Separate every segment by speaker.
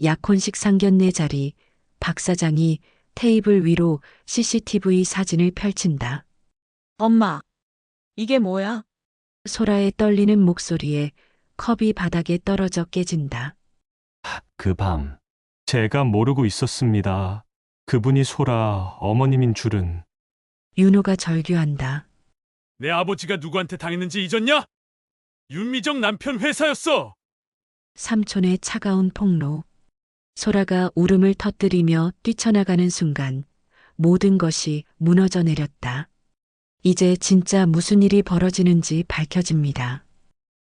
Speaker 1: 약혼식 상견례 자리, 박 사장이 테이블 위로 CCTV 사진을 펼친다.
Speaker 2: 엄마, 이게 뭐야?
Speaker 1: 소라의 떨리는 목소리에 컵이 바닥에 떨어져 깨진다.
Speaker 3: 그 밤, 제가 모르고 있었습니다. 그분이 소라 어머님인 줄은.
Speaker 1: 윤호가 절규한다.
Speaker 4: 내 아버지가 누구한테 당했는지 잊었냐? 윤미정 남편 회사였어.
Speaker 1: 삼촌의 차가운 폭로. 소라가 울음을 터뜨리며 뛰쳐나가는 순간 모든 것이 무너져 내렸다. 이제 진짜 무슨 일이 벌어지는지 밝혀집니다.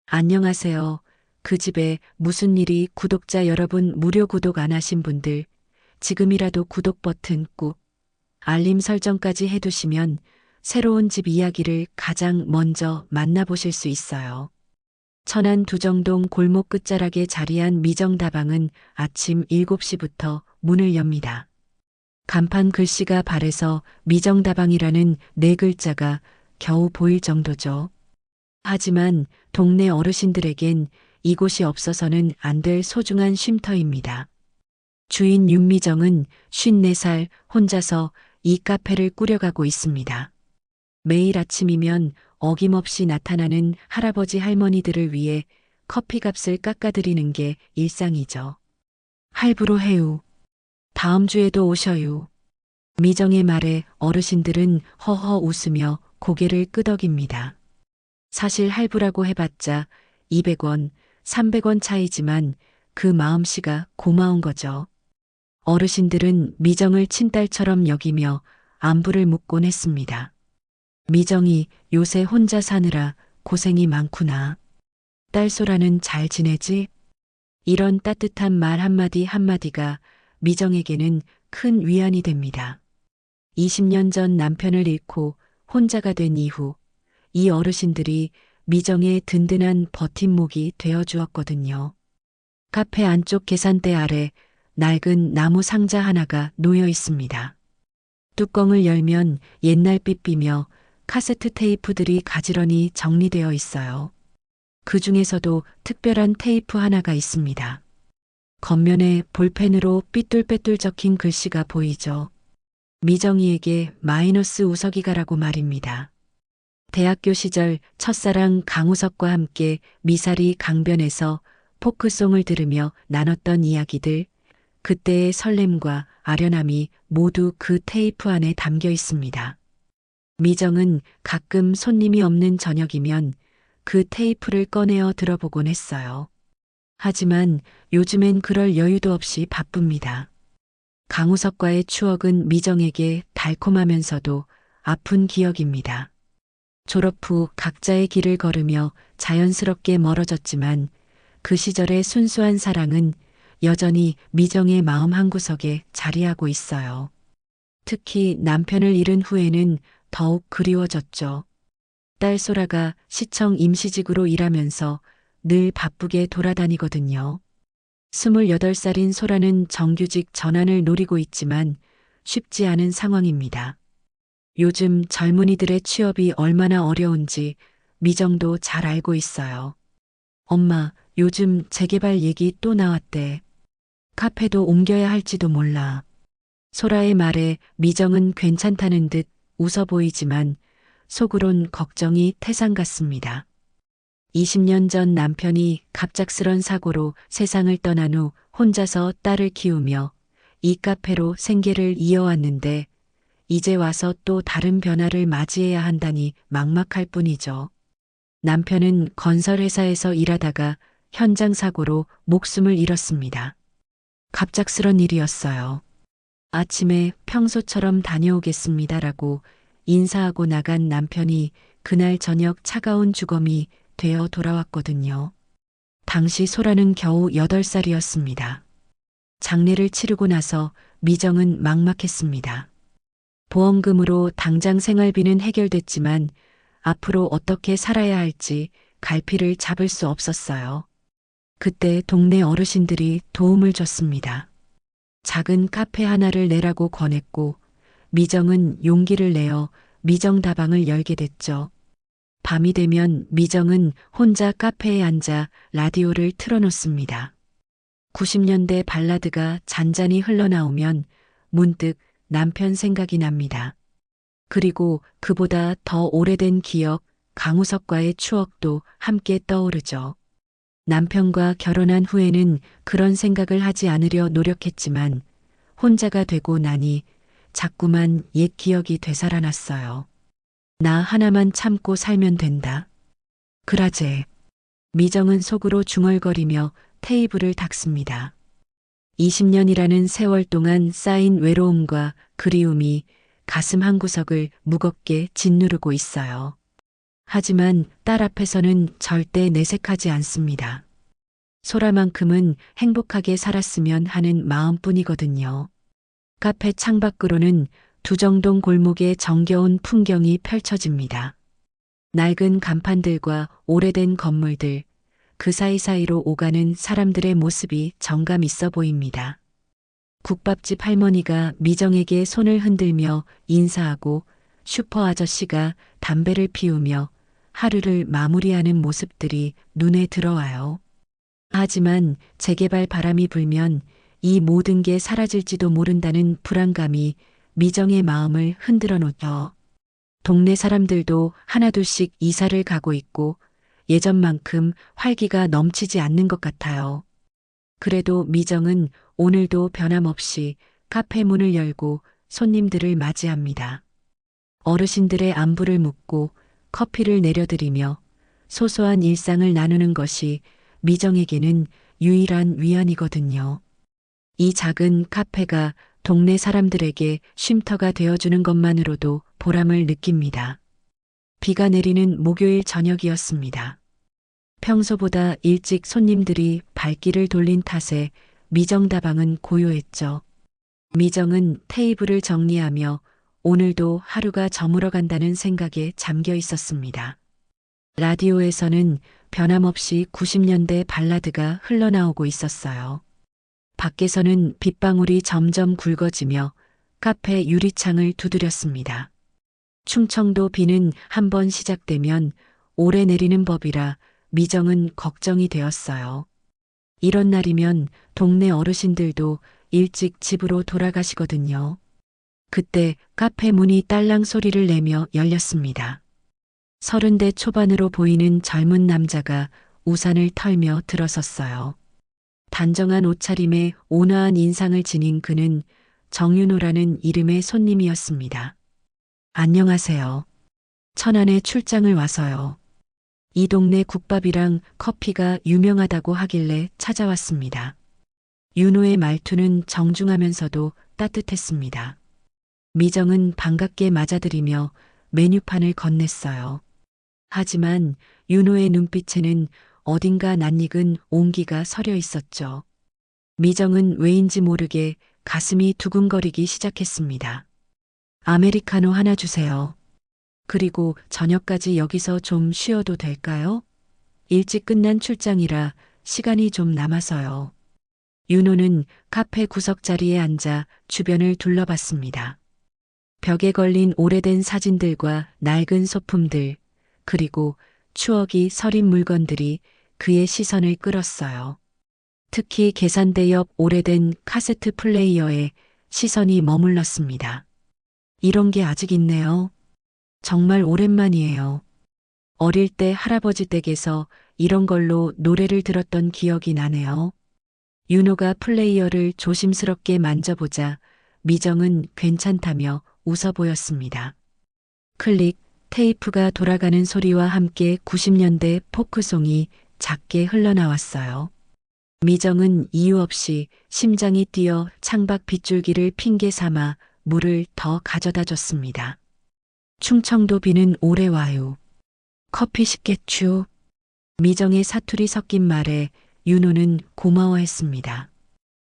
Speaker 1: 안녕하세요. 그 집에 무슨 일이 구독자 여러분 무료 구독 안 하신 분들 지금이라도 구독 버튼 꾹 알림 설정까지 해두시면 새로운 집 이야기를 가장 먼저 만나보실 수 있어요. 천안 두정동 골목 끝자락에 자리한 미정다방은 아침 7시부터 문을 엽니다. 간판 글씨가 발에서 미정다방이라는 네 글자가 겨우 보일 정도죠. 하지만 동네 어르신들에겐 이곳이 없어서는 안 될 소중한 쉼터입니다. 주인 윤미정은 54살 혼자서 이 카페를 꾸려가고 있습니다. 매일 아침이면 어김없이 나타나는 할아버지 할머니들을 위해 커피값을 깎아드리는 게 일상이죠. 할부로 해요. 다음 주에도 오셔요. 미정의 말에 어르신들은 허허 웃으며 고개를 끄덕입니다. 사실 할부라고 해봤자 200원, 300원 차이지만 그 마음씨가 고마운 거죠. 어르신들은 미정을 친딸처럼 여기며 안부를 묻곤 했습니다. 미정이 요새 혼자 사느라 고생이 많구나. 딸 소라는 잘 지내지? 이런 따뜻한 말 한마디 한마디가 미정에게는 큰 위안이 됩니다. 20년 전 남편을 잃고 혼자가 된 이후 이 어르신들이 미정의 든든한 버팀목이 되어 주었거든요. 카페 안쪽 계산대 아래 낡은 나무 상자 하나가 놓여 있습니다. 뚜껑을 열면 옛날 삐삐며 카세트 테이프들이 가지런히 정리되어 있어요. 그 중에서도 특별한 테이프 하나가 있습니다. 겉면에 볼펜으로 삐뚤빼뚤 적힌 글씨가 보이죠. 미정이에게 마이너스 우석이가라고 말입니다. 대학교 시절 첫사랑 강우석과 함께 미사리 강변에서 포크송을 들으며 나눴던 이야기들, 그때의 설렘과 아련함이 모두 그 테이프 안에 담겨 있습니다. 미정은 가끔 손님이 없는 저녁이면 그 테이프를 꺼내어 들어보곤 했어요. 하지만 요즘엔 그럴 여유도 없이 바쁩니다. 강우석과의 추억은 미정에게 달콤하면서도 아픈 기억입니다. 졸업 후 각자의 길을 걸으며 자연스럽게 멀어졌지만 그 시절의 순수한 사랑은 여전히 미정의 마음 한구석에 자리하고 있어요. 특히 남편을 잃은 후에는 더욱 그리워졌죠. 딸 소라가 시청 임시직으로 일하면서 늘 바쁘게 돌아다니거든요. 28살인 소라는 정규직 전환을 노리고 있지만 쉽지 않은 상황입니다. 요즘 젊은이들의 취업이 얼마나 어려운지 미정도 잘 알고 있어요. 엄마, 요즘 재개발 얘기 또 나왔대. 카페도 옮겨야 할지도 몰라. 소라의 말에 미정은 괜찮다는 듯 웃어 보이지만 속으론 걱정이 태산 같습니다. 20년 전 남편이 갑작스런 사고로 세상을 떠난 후 혼자서 딸을 키우며 이 카페로 생계를 이어왔는데 이제 와서 또 다른 변화를 맞이해야 한다니 막막할 뿐이죠. 남편은 건설회사에서 일하다가 현장 사고로 목숨을 잃었습니다. 갑작스런 일이었어요. 아침에 평소처럼 다녀오겠습니다라고 인사하고 나간 남편이 그날 저녁 차가운 주검이 되어 돌아왔거든요. 당시 소라는 겨우 8살이었습니다. 장례를 치르고 나서 미정은 막막했습니다. 보험금으로 당장 생활비는 해결됐지만 앞으로 어떻게 살아야 할지 갈피를 잡을 수 없었어요. 그때 동네 어르신들이 도움을 줬습니다. 작은 카페 하나를 내라고 권했고 미정은 용기를 내어 미정다방을 열게 됐죠. 밤이 되면 미정은 혼자 카페에 앉아 라디오를 틀어놓습니다. 90년대 발라드가 잔잔히 흘러나오면 문득 남편 생각이 납니다. 그리고 그보다 더 오래된 기억, 강우석과의 추억도 함께 떠오르죠. 남편과 결혼한 후에는 그런 생각을 하지 않으려 노력했지만 혼자가 되고 나니 자꾸만 옛 기억이 되살아났어요. 나 하나만 참고 살면 된다. 그라제. 미정은 속으로 중얼거리며 테이블을 닦습니다. 20년이라는 세월 동안 쌓인 외로움과 그리움이 가슴 한구석을 무겁게 짓누르고 있어요. 하지만 딸 앞에서는 절대 내색하지 않습니다. 소라만큼은 행복하게 살았으면 하는 마음뿐이거든요. 카페 창밖으로는 두정동 골목의 정겨운 풍경이 펼쳐집니다. 낡은 간판들과 오래된 건물들, 그 사이사이로 오가는 사람들의 모습이 정감 있어 보입니다. 국밥집 할머니가 미정에게 손을 흔들며 인사하고 슈퍼 아저씨가 담배를 피우며 하루를 마무리하는 모습들이 눈에 들어와요. 하지만 재개발 바람이 불면 이 모든 게 사라질지도 모른다는 불안감이 미정의 마음을 흔들어 놓죠. 동네 사람들도 하나둘씩 이사를 가고 있고 예전만큼 활기가 넘치지 않는 것 같아요. 그래도 미정은 오늘도 변함없이 카페 문을 열고 손님들을 맞이합니다. 어르신들의 안부를 묻고 커피를 내려드리며 소소한 일상을 나누는 것이 미정에게는 유일한 위안이거든요. 이 작은 카페가 동네 사람들에게 쉼터가 되어주는 것만으로도 보람을 느낍니다. 비가 내리는 목요일 저녁이었습니다. 평소보다 일찍 손님들이 발길을 돌린 탓에 미정 다방은 고요했죠. 미정은 테이블을 정리하며 오늘도 하루가 저물어간다는 생각에 잠겨 있었습니다. 라디오에서는 변함없이 90년대 발라드가 흘러나오고 있었어요. 밖에서는 빗방울이 점점 굵어지며 카페 유리창을 두드렸습니다. 충청도 비는 한번 시작되면 오래 내리는 법이라 미정은 걱정이 되었어요. 이런 날이면 동네 어르신들도 일찍 집으로 돌아가시거든요. 그때 카페 문이 딸랑 소리를 내며 열렸습니다. 30대 초반으로 보이는 젊은 남자가 우산을 털며 들어섰어요. 단정한 옷차림에 온화한 인상을 지닌 그는 정윤호라는 이름의 손님이었습니다. 안녕하세요. 천안에 출장을 와서요. 이 동네 국밥이랑 커피가 유명하다고 하길래 찾아왔습니다. 윤호의 말투는 정중하면서도 따뜻했습니다. 미정은 반갑게 맞아들이며 메뉴판을 건넸어요. 하지만 윤호의 눈빛에는 어딘가 낯익은 온기가 서려 있었죠. 미정은 왜인지 모르게 가슴이 두근거리기 시작했습니다. 아메리카노 하나 주세요. 그리고 저녁까지 여기서 좀 쉬어도 될까요? 일찍 끝난 출장이라 시간이 좀 남아서요. 윤호는 카페 구석자리에 앉아 주변을 둘러봤습니다. 벽에 걸린 오래된 사진들과 낡은 소품들, 그리고 추억이 서린 물건들이 그의 시선을 끌었어요. 특히 계산대 옆 오래된 카세트 플레이어에 시선이 머물렀습니다. 이런 게 아직 있네요. 정말 오랜만이에요. 어릴 때 할아버지 댁에서 이런 걸로 노래를 들었던 기억이 나네요. 윤호가 플레이어를 조심스럽게 만져보자 미정은 괜찮다며 웃어 보였습니다. 클릭, 테이프가 돌아가는 소리와 함께 90년대 포크송이 작게 흘러나왔어요. 미정은 이유 없이 심장이 뛰어 창밖 빗줄기를 핑계 삼아 물을 더 가져다 줬습니다. 충청도 비는 오래 와요. 커피 식겠추. 미정의 사투리 섞인 말에 윤호는 고마워했습니다.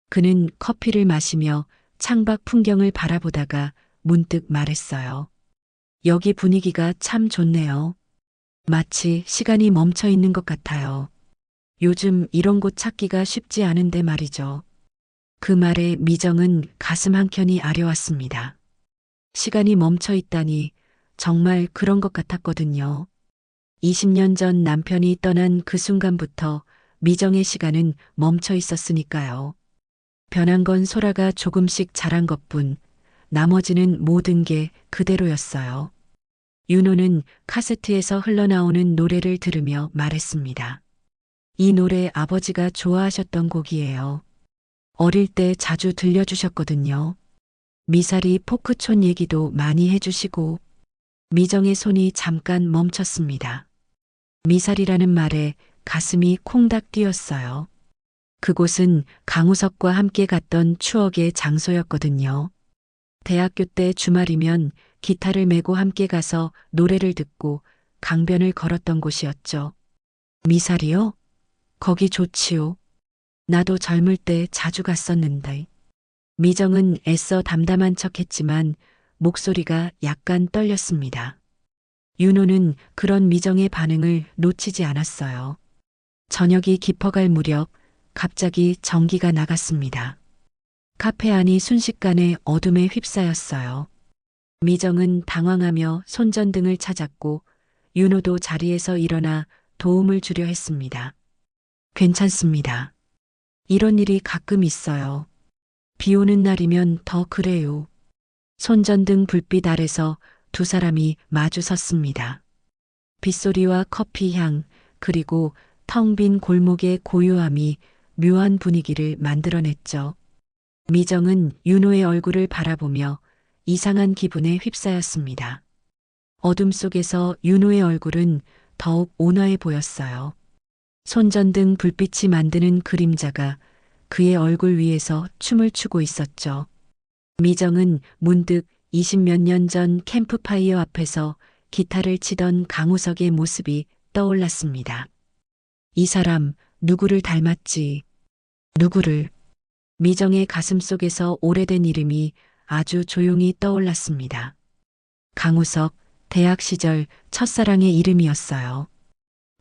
Speaker 1: 그는 커피를 마시며 창밖 풍경을 바라보다가 문득 말했어요. 여기 분위기가 참 좋네요. 마치 시간이 멈춰 있는 것 같아요. 요즘 이런 곳 찾기가 쉽지 않은데 말이죠. 그 말에 미정은 가슴 한켠이 아려왔습니다. 시간이 멈춰 있다니 정말 그런 것 같았거든요. 20년 전 남편이 떠난 그 순간부터 미정의 시간은 멈춰 있었으니까요. 변한 건 소라가 조금씩 자란 것뿐, 나머지는 모든 게 그대로였어요. 윤호는 카세트에서 흘러나오는 노래를 들으며 말했습니다. 이 노래 아버지가 좋아하셨던 곡이에요. 어릴 때 자주 들려주셨거든요. 미사리 포크촌 얘기도 많이 해주시고. 미정의 손이 잠깐 멈췄습니다. 미사리라는 말에 가슴이 콩닥 뛰었어요. 그곳은 강우석과 함께 갔던 추억의 장소였거든요. 대학교 때 주말이면 기타를 메고 함께 가서 노래를 듣고 강변을 걸었던 곳이었죠. 미사리요? 거기 좋지요. 나도 젊을 때 자주 갔었는데. 미정은 애써 담담한 척했지만 목소리가 약간 떨렸습니다. 윤호는 그런 미정의 반응을 놓치지 않았어요. 저녁이 깊어갈 무렵 갑자기 전기가 나갔습니다. 카페 안이 순식간에 어둠에 휩싸였어요. 미정은 당황하며 손전등을 찾았고 윤호도 자리에서 일어나 도움을 주려 했습니다. 괜찮습니다. 이런 일이 가끔 있어요. 비 오는 날이면 더 그래요. 손전등 불빛 아래서 두 사람이 마주 섰습니다. 빗소리와 커피 향, 그리고 텅 빈 골목의 고요함이 묘한 분위기를 만들어냈죠. 미정은 윤호의 얼굴을 바라보며 이상한 기분에 휩싸였습니다. 어둠 속에서 윤호의 얼굴은 더욱 온화해 보였어요. 손전등 불빛이 만드는 그림자가 그의 얼굴 위에서 춤을 추고 있었죠. 미정은 문득 20몇 년 전 캠프파이어 앞에서 기타를 치던 강우석의 모습이 떠올랐습니다. 이 사람 누구를 닮았지? 누구를? 미정의 가슴 속에서 오래된 이름이 아주 조용히 떠올랐습니다. 강우석, 대학 시절 첫사랑의 이름이었어요.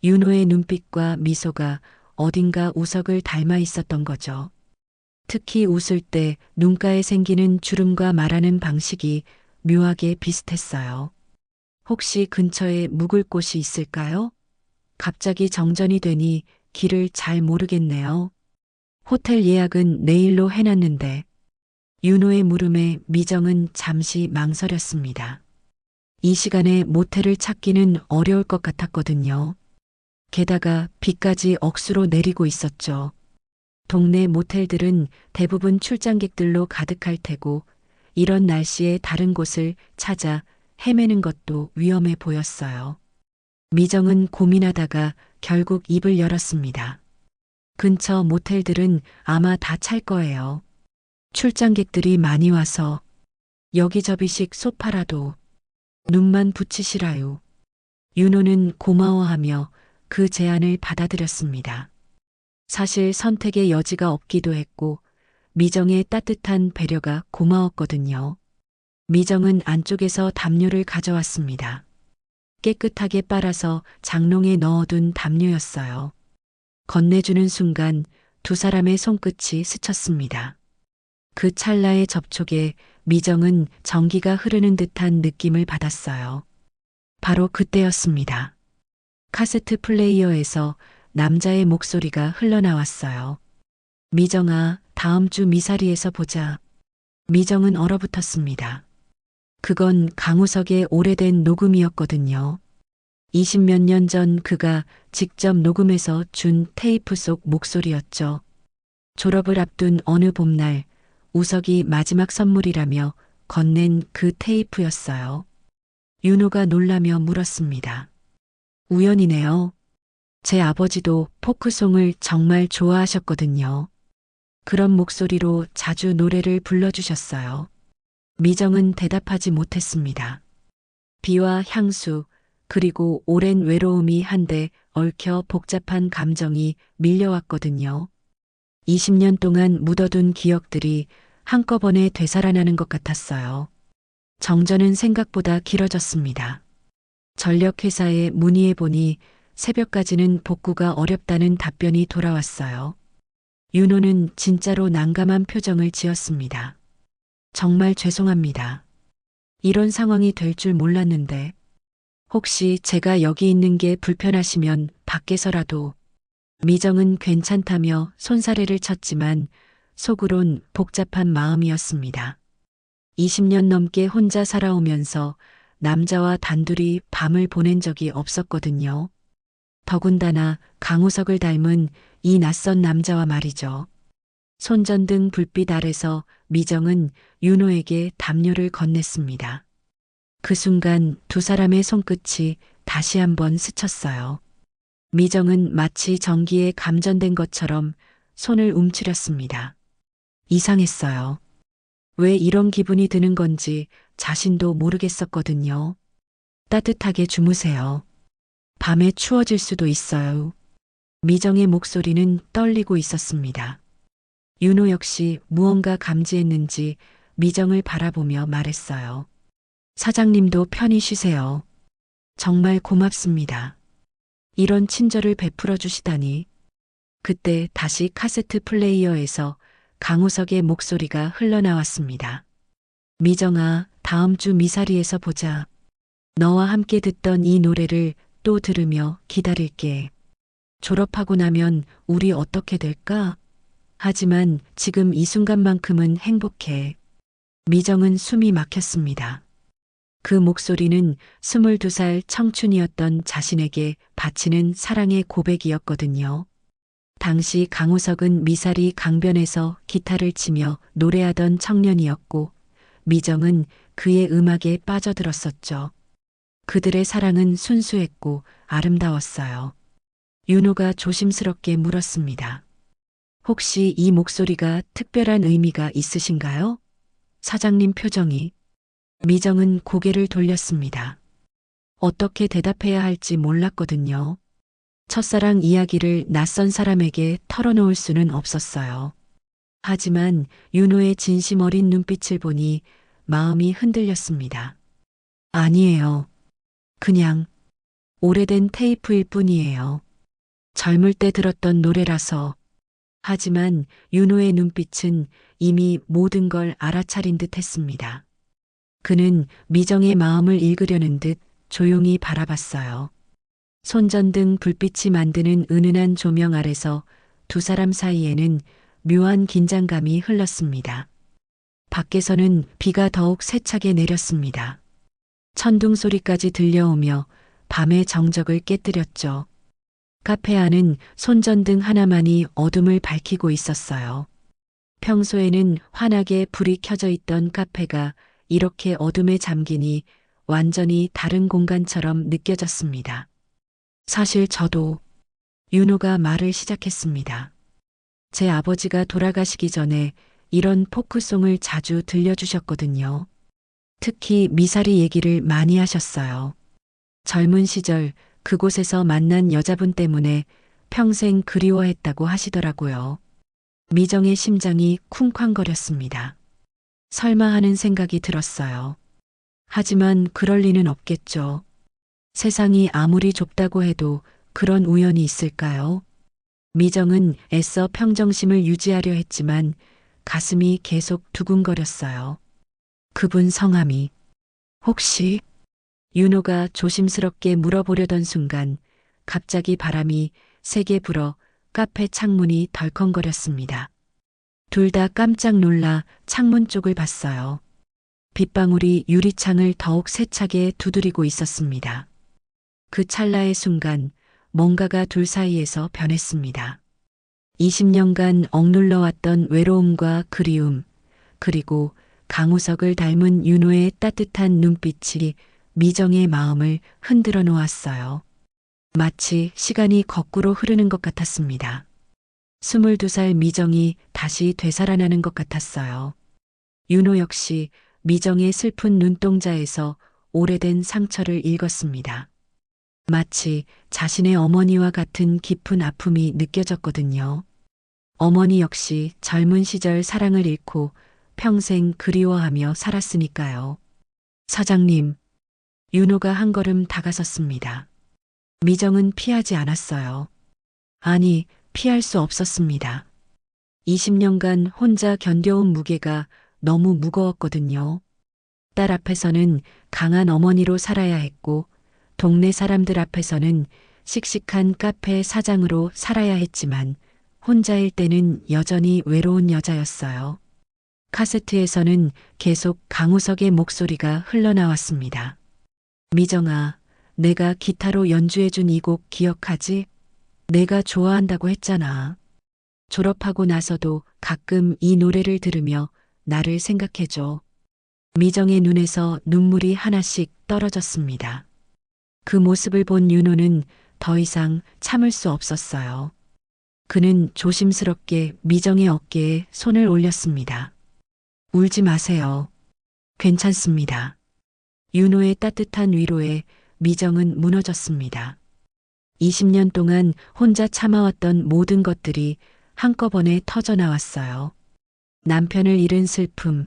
Speaker 1: 윤호의 눈빛과 미소가 어딘가 우석을 닮아 있었던 거죠. 특히 웃을 때 눈가에 생기는 주름과 말하는 방식이 묘하게 비슷했어요. 혹시 근처에 묵을 곳이 있을까요? 갑자기 정전이 되니 길을 잘 모르겠네요. 호텔 예약은 내일로 해놨는데. 윤호의 물음에 미정은 잠시 망설였습니다. 이 시간에 모텔을 찾기는 어려울 것 같았거든요. 게다가 비까지 억수로 내리고 있었죠. 동네 모텔들은 대부분 출장객들로 가득할 테고 이런 날씨에 다른 곳을 찾아 헤매는 것도 위험해 보였어요. 미정은 고민하다가 결국 입을 열었습니다. 근처 모텔들은 아마 다 찰 거예요. 출장객들이 많이 와서 여기저기씩 소파라도 눈만 붙이시라요. 윤호는 고마워하며 그 제안을 받아들였습니다. 사실 선택의 여지가 없기도 했고 미정의 따뜻한 배려가 고마웠거든요. 미정은 안쪽에서 담요를 가져왔습니다. 깨끗하게 빨아서 장롱에 넣어둔 담요였어요. 건네주는 순간 두 사람의 손끝이 스쳤습니다. 그 찰나의 접촉에 미정은 전기가 흐르는 듯한 느낌을 받았어요. 바로 그때였습니다. 카세트 플레이어에서 남자의 목소리가 흘러나왔어요. 미정아, 다음 주 미사리에서 보자. 미정은 얼어붙었습니다. 그건 강우석의 오래된 녹음이었거든요. 20몇 년 전 그가 직접 녹음해서 준 테이프 속 목소리였죠. 졸업을 앞둔 어느 봄날, 우석이 마지막 선물이라며 건넨 그 테이프였어요. 윤호가 놀라며 물었습니다. 우연이네요. 제 아버지도 포크송을 정말 좋아하셨거든요. 그런 목소리로 자주 노래를 불러주셨어요. 미정은 대답하지 못했습니다. 비와 향수, 그리고 오랜 외로움이 한데 얽혀 복잡한 감정이 밀려왔거든요. 20년 동안 묻어둔 기억들이 한꺼번에 되살아나는 것 같았어요. 정전은 생각보다 길어졌습니다. 전력회사에 문의해보니 새벽까지는 복구가 어렵다는 답변이 돌아왔어요. 윤호는 진짜로 난감한 표정을 지었습니다. 정말 죄송합니다. 이런 상황이 될 줄 몰랐는데 혹시 제가 여기 있는 게 불편하시면 밖에서라도. 미정은 괜찮다며 손사래를 쳤지만 속으론 복잡한 마음이었습니다. 20년 넘게 혼자 살아오면서 남자와 단둘이 밤을 보낸 적이 없었거든요. 더군다나 강우석을 닮은 이 낯선 남자와 말이죠. 손전등 불빛 아래서 미정은 윤호에게 담요를 건넸습니다. 그 순간 두 사람의 손끝이 다시 한번 스쳤어요. 미정은 마치 전기에 감전된 것처럼 손을 움츠렸습니다. 이상했어요. 왜 이런 기분이 드는 건지 자신도 모르겠었거든요. 따뜻하게 주무세요. 밤에 추워질 수도 있어요. 미정의 목소리는 떨리고 있었습니다. 윤호 역시 무언가 감지했는지 미정을 바라보며 말했어요. 사장님도 편히 쉬세요. 정말 고맙습니다. 이런 친절을 베풀어 주시다니. 그때 다시 카세트 플레이어에서 강우석의 목소리가 흘러나왔습니다. 미정아, 다음 주 미사리에서 보자. 너와 함께 듣던 이 노래를 또 들으며 기다릴게. 졸업하고 나면 우리 어떻게 될까? 하지만 지금 이 순간만큼은 행복해. 미정은 숨이 막혔습니다. 그 목소리는 22살 청춘이었던 자신에게 바치는 사랑의 고백이었거든요. 당시 강우석은 미사리 강변에서 기타를 치며 노래하던 청년이었고 미정은 그의 음악에 빠져들었었죠. 그들의 사랑은 순수했고 아름다웠어요. 윤호가 조심스럽게 물었습니다. 혹시 이 목소리가 특별한 의미가 있으신가요? 사장님 표정이. 미정은 고개를 돌렸습니다. 어떻게 대답해야 할지 몰랐거든요. 첫사랑 이야기를 낯선 사람에게 털어놓을 수는 없었어요. 하지만 윤호의 진심 어린 눈빛을 보니 마음이 흔들렸습니다. 아니에요. 그냥 오래된 테이프일 뿐이에요. 젊을 때 들었던 노래라서. 하지만 윤호의 눈빛은 이미 모든 걸 알아차린 듯 했습니다. 그는 미정의 마음을 읽으려는 듯 조용히 바라봤어요. 손전등 불빛이 만드는 은은한 조명 아래서 두 사람 사이에는 묘한 긴장감이 흘렀습니다. 밖에서는 비가 더욱 세차게 내렸습니다. 천둥 소리까지 들려오며 밤의 정적을 깨뜨렸죠. 카페 안은 손전등 하나만이 어둠을 밝히고 있었어요. 평소에는 환하게 불이 켜져 있던 카페가 이렇게 어둠에 잠기니 완전히 다른 공간처럼 느껴졌습니다. 사실 저도. 윤호가 말을 시작했습니다. 제 아버지가 돌아가시기 전에 이런 포크송을 자주 들려주셨거든요. 특히 미사리 얘기를 많이 하셨어요. 젊은 시절 그곳에서 만난 여자분 때문에 평생 그리워했다고 하시더라고요. 미정의 심장이 쿵쾅거렸습니다. 설마 하는 생각이 들었어요. 하지만 그럴 리는 없겠죠. 세상이 아무리 좁다고 해도 그런 우연이 있을까요? 미정은 애써 평정심을 유지하려 했지만 가슴이 계속 두근거렸어요. 그분 성함이 혹시? 윤호가 조심스럽게 물어보려던 순간 갑자기 바람이 세게 불어 카페 창문이 덜컹거렸습니다. 둘 다 깜짝 놀라 창문 쪽을 봤어요. 빗방울이 유리창을 더욱 세차게 두드리고 있었습니다. 그 찰나의 순간 뭔가가 둘 사이에서 변했습니다. 20년간 억눌러왔던 외로움과 그리움, 그리고 강우석을 닮은 윤호의 따뜻한 눈빛이 미정의 마음을 흔들어 놓았어요. 마치 시간이 거꾸로 흐르는 것 같았습니다. 22살 미정이 다시 되살아나는 것 같았어요. 윤호 역시 미정의 슬픈 눈동자에서 오래된 상처를 읽었습니다. 마치 자신의 어머니와 같은 깊은 아픔이 느껴졌거든요. 어머니 역시 젊은 시절 사랑을 잃고 평생 그리워하며 살았으니까요. 사장님, 윤호가 한 걸음 다가섰습니다. 미정은 피하지 않았어요. 아니, 피할 수 없었습니다. 20년간 혼자 견뎌온 무게가 너무 무거웠거든요. 딸 앞에서는 강한 어머니로 살아야 했고, 동네 사람들 앞에서는 씩씩한 카페 사장으로 살아야 했지만 혼자일 때는 여전히 외로운 여자였어요. 카세트에서는 계속 강우석의 목소리가 흘러나왔습니다. 미정아, 내가 기타로 연주해준 이 곡 기억하지? 내가 좋아한다고 했잖아. 졸업하고 나서도 가끔 이 노래를 들으며 나를 생각해줘. 미정의 눈에서 눈물이 하나씩 떨어졌습니다. 그 모습을 본 윤호는 더 이상 참을 수 없었어요. 그는 조심스럽게 미정의 어깨에 손을 올렸습니다. 울지 마세요. 괜찮습니다. 윤호의 따뜻한 위로에 미정은 무너졌습니다. 20년 동안 혼자 참아왔던 모든 것들이 한꺼번에 터져나왔어요. 남편을 잃은 슬픔,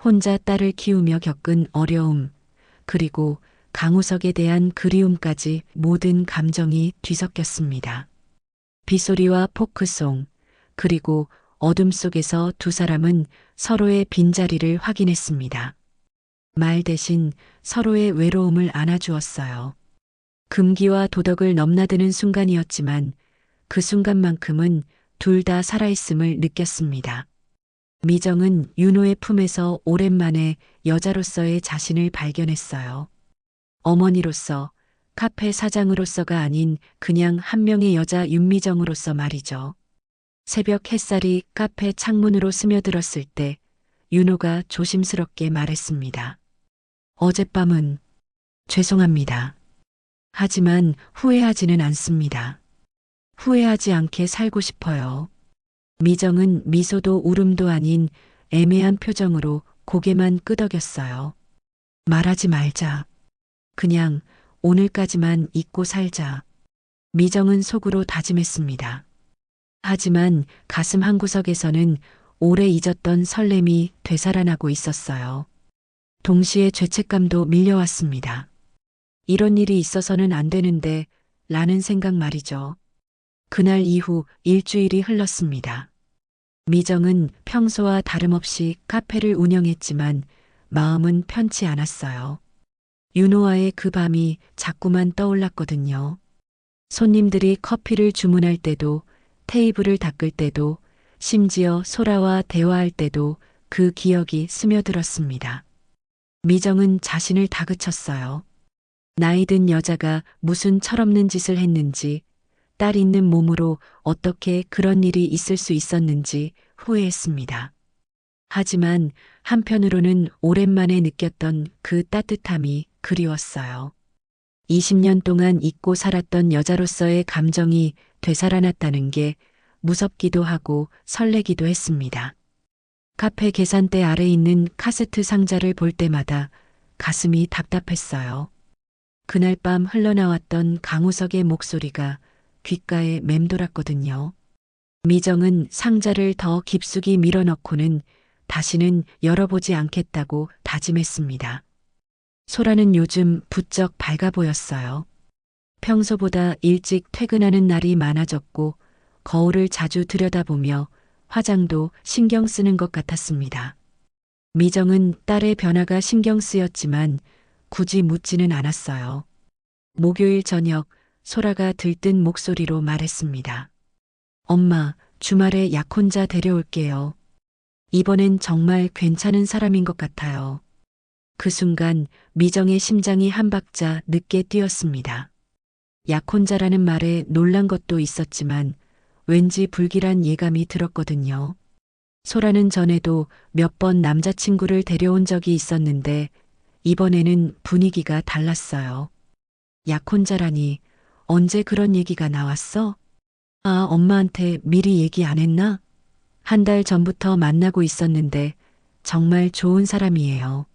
Speaker 1: 혼자 딸을 키우며 겪은 어려움, 그리고 강우석에 대한 그리움까지 모든 감정이 뒤섞였습니다. 빗소리와 포크송, 그리고 어둠 속에서 두 사람은 서로의 빈자리를 확인했습니다. 말 대신 서로의 외로움을 안아주었어요. 금기와 도덕을 넘나드는 순간이었지만 그 순간만큼은 둘 다 살아있음을 느꼈습니다. 미정은 윤호의 품에서 오랜만에 여자로서의 자신을 발견했어요. 어머니로서, 카페 사장으로서가 아닌 그냥 한 명의 여자 윤미정으로서 말이죠. 새벽 햇살이 카페 창문으로 스며들었을 때 윤호가 조심스럽게 말했습니다. 어젯밤은 죄송합니다. 하지만 후회하지는 않습니다. 후회하지 않게 살고 싶어요. 미정은 미소도 울음도 아닌 애매한 표정으로 고개만 끄덕였어요. 말하지 말자. 그냥 오늘까지만 잊고 살자. 미정은 속으로 다짐했습니다. 하지만 가슴 한구석에서는 오래 잊었던 설렘이 되살아나고 있었어요. 동시에 죄책감도 밀려왔습니다. 이런 일이 있어서는 안 되는데 라는 생각 말이죠. 그날 이후 일주일이 흘렀습니다. 미정은 평소와 다름없이 카페를 운영했지만 마음은 편치 않았어요. 윤호와의 그 밤이 자꾸만 떠올랐거든요. 손님들이 커피를 주문할 때도, 테이블을 닦을 때도, 심지어 소라와 대화할 때도 그 기억이 스며들었습니다. 미정은 자신을 다그쳤어요. 나이든 여자가 무슨 철없는 짓을 했는지, 딸 있는 몸으로 어떻게 그런 일이 있을 수 있었는지 후회했습니다. 하지만 한편으로는 오랜만에 느꼈던 그 따뜻함이 그리웠어요. 20년 동안 잊고 살았던 여자로서의 감정이 되살아났다는 게 무섭기도 하고 설레기도 했습니다. 카페 계산대 아래 있는 카세트 상자를 볼 때마다 가슴이 답답했어요. 그날 밤 흘러나왔던 강우석의 목소리가 귓가에 맴돌았거든요. 미정은 상자를 더 깊숙이 밀어넣고는 다시는 열어보지 않겠다고 다짐했습니다. 소라는 요즘 부쩍 밝아 보였어요. 평소보다 일찍 퇴근하는 날이 많아졌고 거울을 자주 들여다보며 화장도 신경 쓰는 것 같았습니다. 미정은 딸의 변화가 신경 쓰였지만 굳이 묻지는 않았어요. 목요일 저녁 소라가 들뜬 목소리로 말했습니다. 엄마, 주말에 약혼자 데려올게요. 이번엔 정말 괜찮은 사람인 것 같아요. 그 순간 미정의 심장이 한 박자 늦게 뛰었습니다. 약혼자라는 말에 놀란 것도 있었지만 왠지 불길한 예감이 들었거든요. 소라는 전에도 몇 번 남자친구를 데려온 적이 있었는데 이번에는 분위기가 달랐어요. 약혼자라니 언제 그런 얘기가 나왔어? 아, 엄마한테 미리 얘기 안 했나? 한 달 전부터 만나고 있었는데 정말 좋은 사람이에요.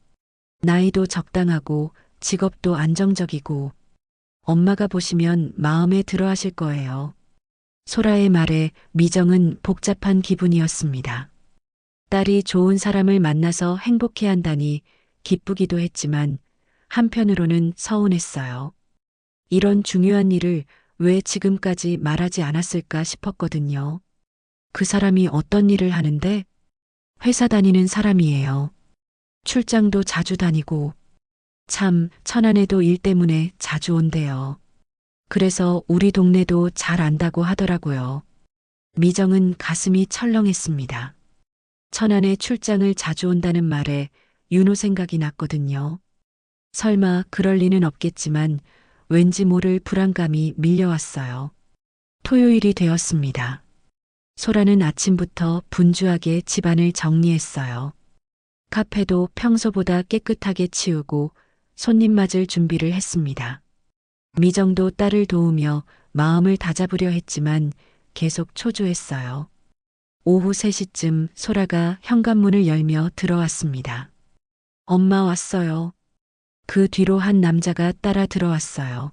Speaker 1: 나이도 적당하고 직업도 안정적이고 엄마가 보시면 마음에 들어 하실 거예요. 소라의 말에 미정은 복잡한 기분이었습니다. 딸이 좋은 사람을 만나서 행복해 한다니 기쁘기도 했지만 한편으로는 서운했어요. 이런 중요한 일을 왜 지금까지 말하지 않았을까 싶었거든요. 그 사람이 어떤 일을 하는데? 회사 다니는 사람이에요. 출장도 자주 다니고 참 천안에도 일 때문에 자주 온대요. 그래서 우리 동네도 잘 안다고 하더라고요. 미정은 가슴이 철렁했습니다. 천안에 출장을 자주 온다는 말에 윤호 생각이 났거든요. 설마 그럴 리는 없겠지만 왠지 모를 불안감이 밀려왔어요. 토요일이 되었습니다. 소라는 아침부터 분주하게 집안을 정리했어요. 카페도 평소보다 깨끗하게 치우고 손님 맞을 준비를 했습니다. 미정도 딸을 도우며 마음을 다잡으려 했지만 계속 초조했어요. 오후 3시쯤 소라가 현관문을 열며 들어왔습니다. 엄마 왔어요. 그 뒤로 한 남자가 따라 들어왔어요.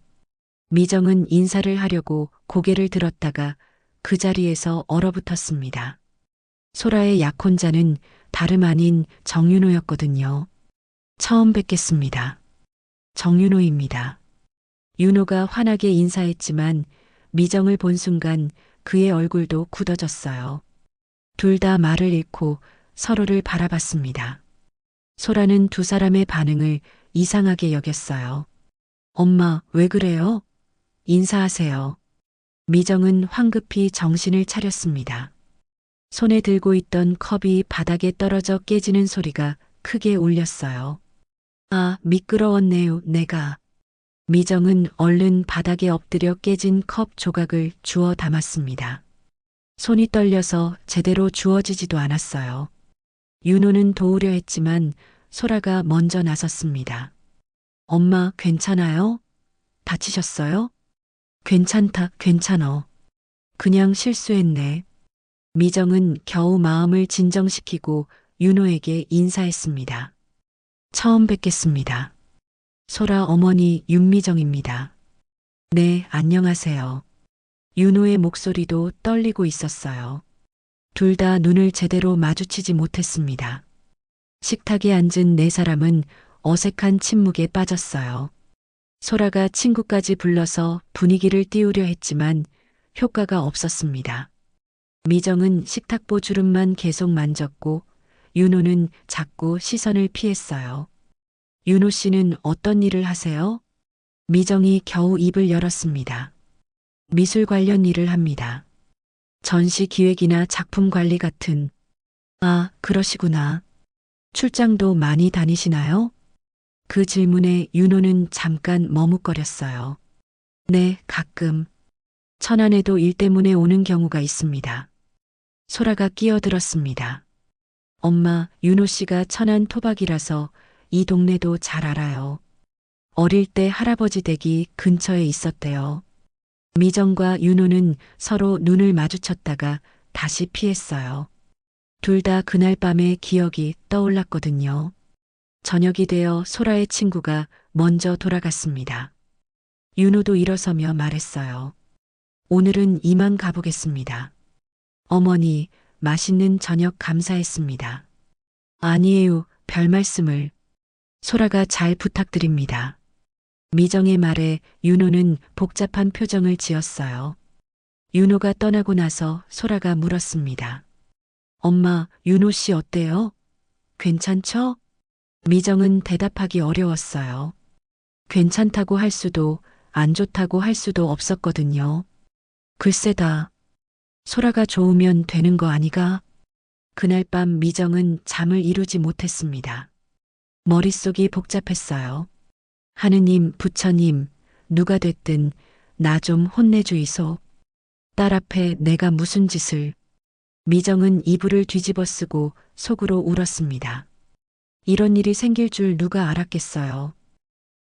Speaker 1: 미정은 인사를 하려고 고개를 들었다가 그 자리에서 얼어붙었습니다. 소라의 약혼자는 다름 아닌 정윤호였거든요. 처음 뵙겠습니다. 정윤호입니다. 윤호가 환하게 인사했지만 미정을 본 순간 그의 얼굴도 굳어졌어요. 둘 다 말을 잃고 서로를 바라봤습니다. 소라는 두 사람의 반응을 이상하게 여겼어요. 엄마, 왜 그래요? 인사하세요. 미정은 황급히 정신을 차렸습니다. 손에 들고 있던 컵이 바닥에 떨어져 깨지는 소리가 크게 울렸어요. 아, 미끄러웠네요, 내가. 미정은 얼른 바닥에 엎드려 깨진 컵 조각을 주워 담았습니다. 손이 떨려서 제대로 주워지지도 않았어요. 윤호는 도우려 했지만 소라가 먼저 나섰습니다. 엄마, 괜찮아요? 다치셨어요? 괜찮다, 괜찮어. 그냥 실수했네. 미정은 겨우 마음을 진정시키고 윤호에게 인사했습니다. 처음 뵙겠습니다. 소라 어머니 윤미정입니다. 네, 안녕하세요. 윤호의 목소리도 떨리고 있었어요. 둘 다 눈을 제대로 마주치지 못했습니다. 식탁에 앉은 네 사람은 어색한 침묵에 빠졌어요. 소라가 친구까지 불러서 분위기를 띄우려 했지만 효과가 없었습니다. 미정은 식탁보 주름만 계속 만졌고 윤호는 자꾸 시선을 피했어요. 윤호 씨는 어떤 일을 하세요? 미정이 겨우 입을 열었습니다. 미술 관련 일을 합니다. 전시 기획이나 작품 관리 같은. 아, 그러시구나. 출장도 많이 다니시나요? 그 질문에 윤호는 잠깐 머뭇거렸어요. 네, 가끔. 천안에도 일 때문에 오는 경우가 있습니다. 소라가 끼어들었습니다. 엄마, 윤호 씨가 천안 토박이라서 이 동네도 잘 알아요. 어릴 때 할아버지 댁이 근처에 있었대요. 미정과 윤호는 서로 눈을 마주쳤다가 다시 피했어요. 둘 다 그날 밤의 기억이 떠올랐거든요. 저녁이 되어 소라의 친구가 먼저 돌아갔습니다. 윤호도 일어서며 말했어요. 오늘은 이만 가보겠습니다. 어머니, 맛있는 저녁 감사했습니다. 아니에요, 별 말씀을. 소라가 잘 부탁드립니다. 미정의 말에 윤호는 복잡한 표정을 지었어요. 윤호가 떠나고 나서 소라가 물었습니다. 엄마, 윤호 씨 어때요? 괜찮죠? 미정은 대답하기 어려웠어요. 괜찮다고 할 수도 안 좋다고 할 수도 없었거든요. 글쎄다. 소라가 좋으면 되는 거 아니가? 그날 밤 미정은 잠을 이루지 못했습니다. 머릿속이 복잡했어요. 하느님, 부처님, 누가 됐든 나 좀 혼내주이소. 딸 앞에 내가 무슨 짓을. 미정은 이불을 뒤집어 쓰고 속으로 울었습니다. 이런 일이 생길 줄 누가 알았겠어요.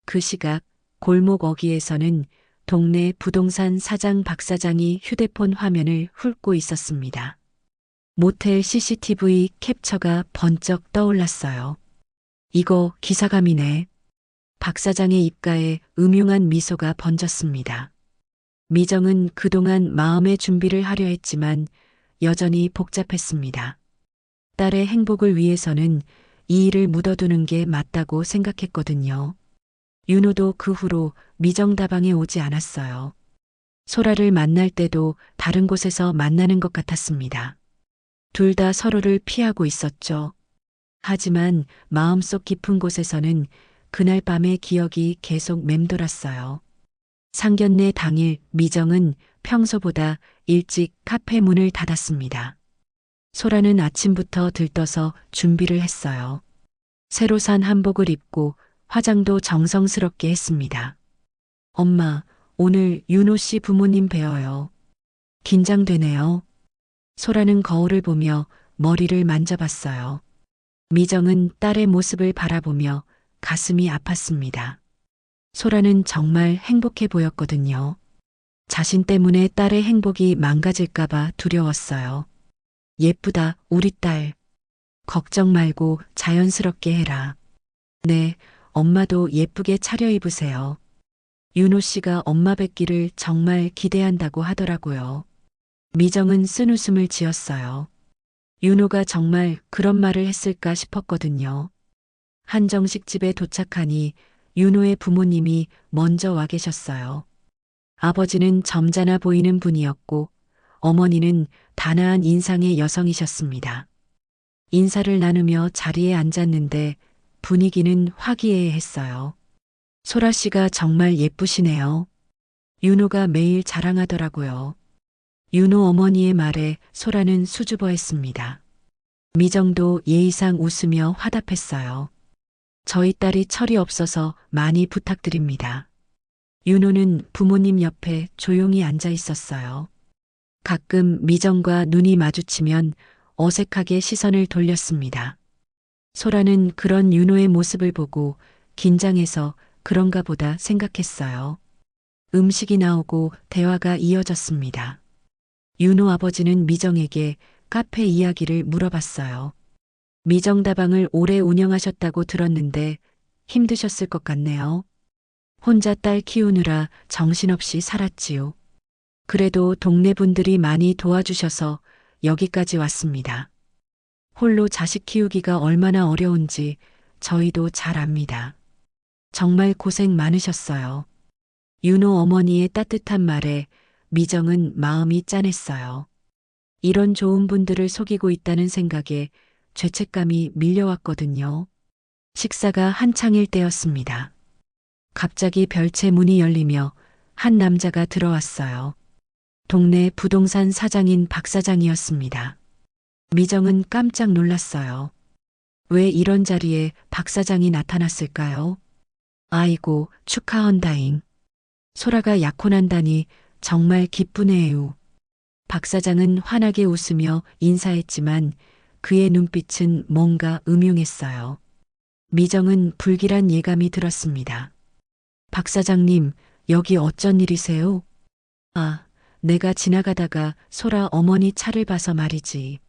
Speaker 1: 그 시각 골목 어귀에서는 동네 부동산 사장 박 사장이 휴대폰 화면을 훑고 있었습니다. 모텔 CCTV 캡처가 번쩍 떠올랐어요. 이거 기사감이네. 박 사장의 입가에 음흉한 미소가 번졌습니다. 미정은 그동안 마음의 준비를 하려 했지만 여전히 복잡했습니다. 딸의 행복을 위해서는 이 일을 묻어두는 게 맞다고 생각했거든요. 윤호도 그 후로 미정 다방에 오지 않았어요. 소라를 만날 때도 다른 곳에서 만나는 것 같았습니다. 둘 다 서로를 피하고 있었죠. 하지만 마음속 깊은 곳에서는 그날 밤의 기억이 계속 맴돌았어요. 상견례 당일 미정은 평소보다 일찍 카페 문을 닫았습니다. 소라는 아침부터 들떠서 준비를 했어요. 새로 산 한복을 입고 화장도 정성스럽게 했습니다. 엄마, 오늘 윤호 씨 부모님 뵈어요. 긴장되네요. 소라는 거울을 보며 머리를 만져봤어요. 미정은 딸의 모습을 바라보며 가슴이 아팠습니다. 소라는 정말 행복해 보였거든요. 자신 때문에 딸의 행복이 망가질까봐 두려웠어요. 예쁘다, 우리 딸. 걱정 말고 자연스럽게 해라. 네, 엄마도 예쁘게 차려입으세요. 윤호 씨가 엄마 뵙기를 정말 기대한다고 하더라고요. 미정은 쓴웃음을 지었어요. 윤호가 정말 그런 말을 했을까 싶었거든요. 한정식 집에 도착하니 윤호의 부모님이 먼저 와 계셨어요. 아버지는 점잖아 보이는 분이었고 어머니는 단아한 인상의 여성이셨습니다. 인사를 나누며 자리에 앉았는데 분위기는 화기애애했어요. 소라 씨가 정말 예쁘시네요. 윤호가 매일 자랑하더라고요. 윤호 어머니의 말에 소라는 수줍어했습니다. 미정도 예의상 웃으며 화답했어요. 저희 딸이 철이 없어서 많이 부탁드립니다. 윤호는 부모님 옆에 조용히 앉아 있었어요. 가끔 미정과 눈이 마주치면 어색하게 시선을 돌렸습니다. 소라는 그런 윤호의 모습을 보고 긴장해서 그런가 보다 생각했어요. 음식이 나오고 대화가 이어졌습니다. 윤호 아버지는 미정에게 카페 이야기를 물어봤어요. 미정 다방을 오래 운영하셨다고 들었는데 힘드셨을 것 같네요. 혼자 딸 키우느라 정신없이 살았지요. 그래도 동네 분들이 많이 도와주셔서 여기까지 왔습니다. 홀로 자식 키우기가 얼마나 어려운지 저희도 잘 압니다. 정말 고생 많으셨어요. 윤호 어머니의 따뜻한 말에 미정은 마음이 짠했어요. 이런 좋은 분들을 속이고 있다는 생각에 죄책감이 밀려왔거든요. 식사가 한창일 때였습니다. 갑자기 별채 문이 열리며 한 남자가 들어왔어요. 동네 부동산 사장인 박 사장이었습니다. 미정은 깜짝 놀랐어요. 왜 이런 자리에 박 사장이 나타났을까요? 아이고, 축하한다잉. 소라가 약혼한다니 정말 기쁘네요. 박 사장은 환하게 웃으며 인사했지만 그의 눈빛은 뭔가 음흉했어요. 미정은 불길한 예감이 들었습니다. 박 사장님, 여기 어쩐 일이세요? 아, 내가 지나가다가 소라 어머니 차를 봐서 말이지.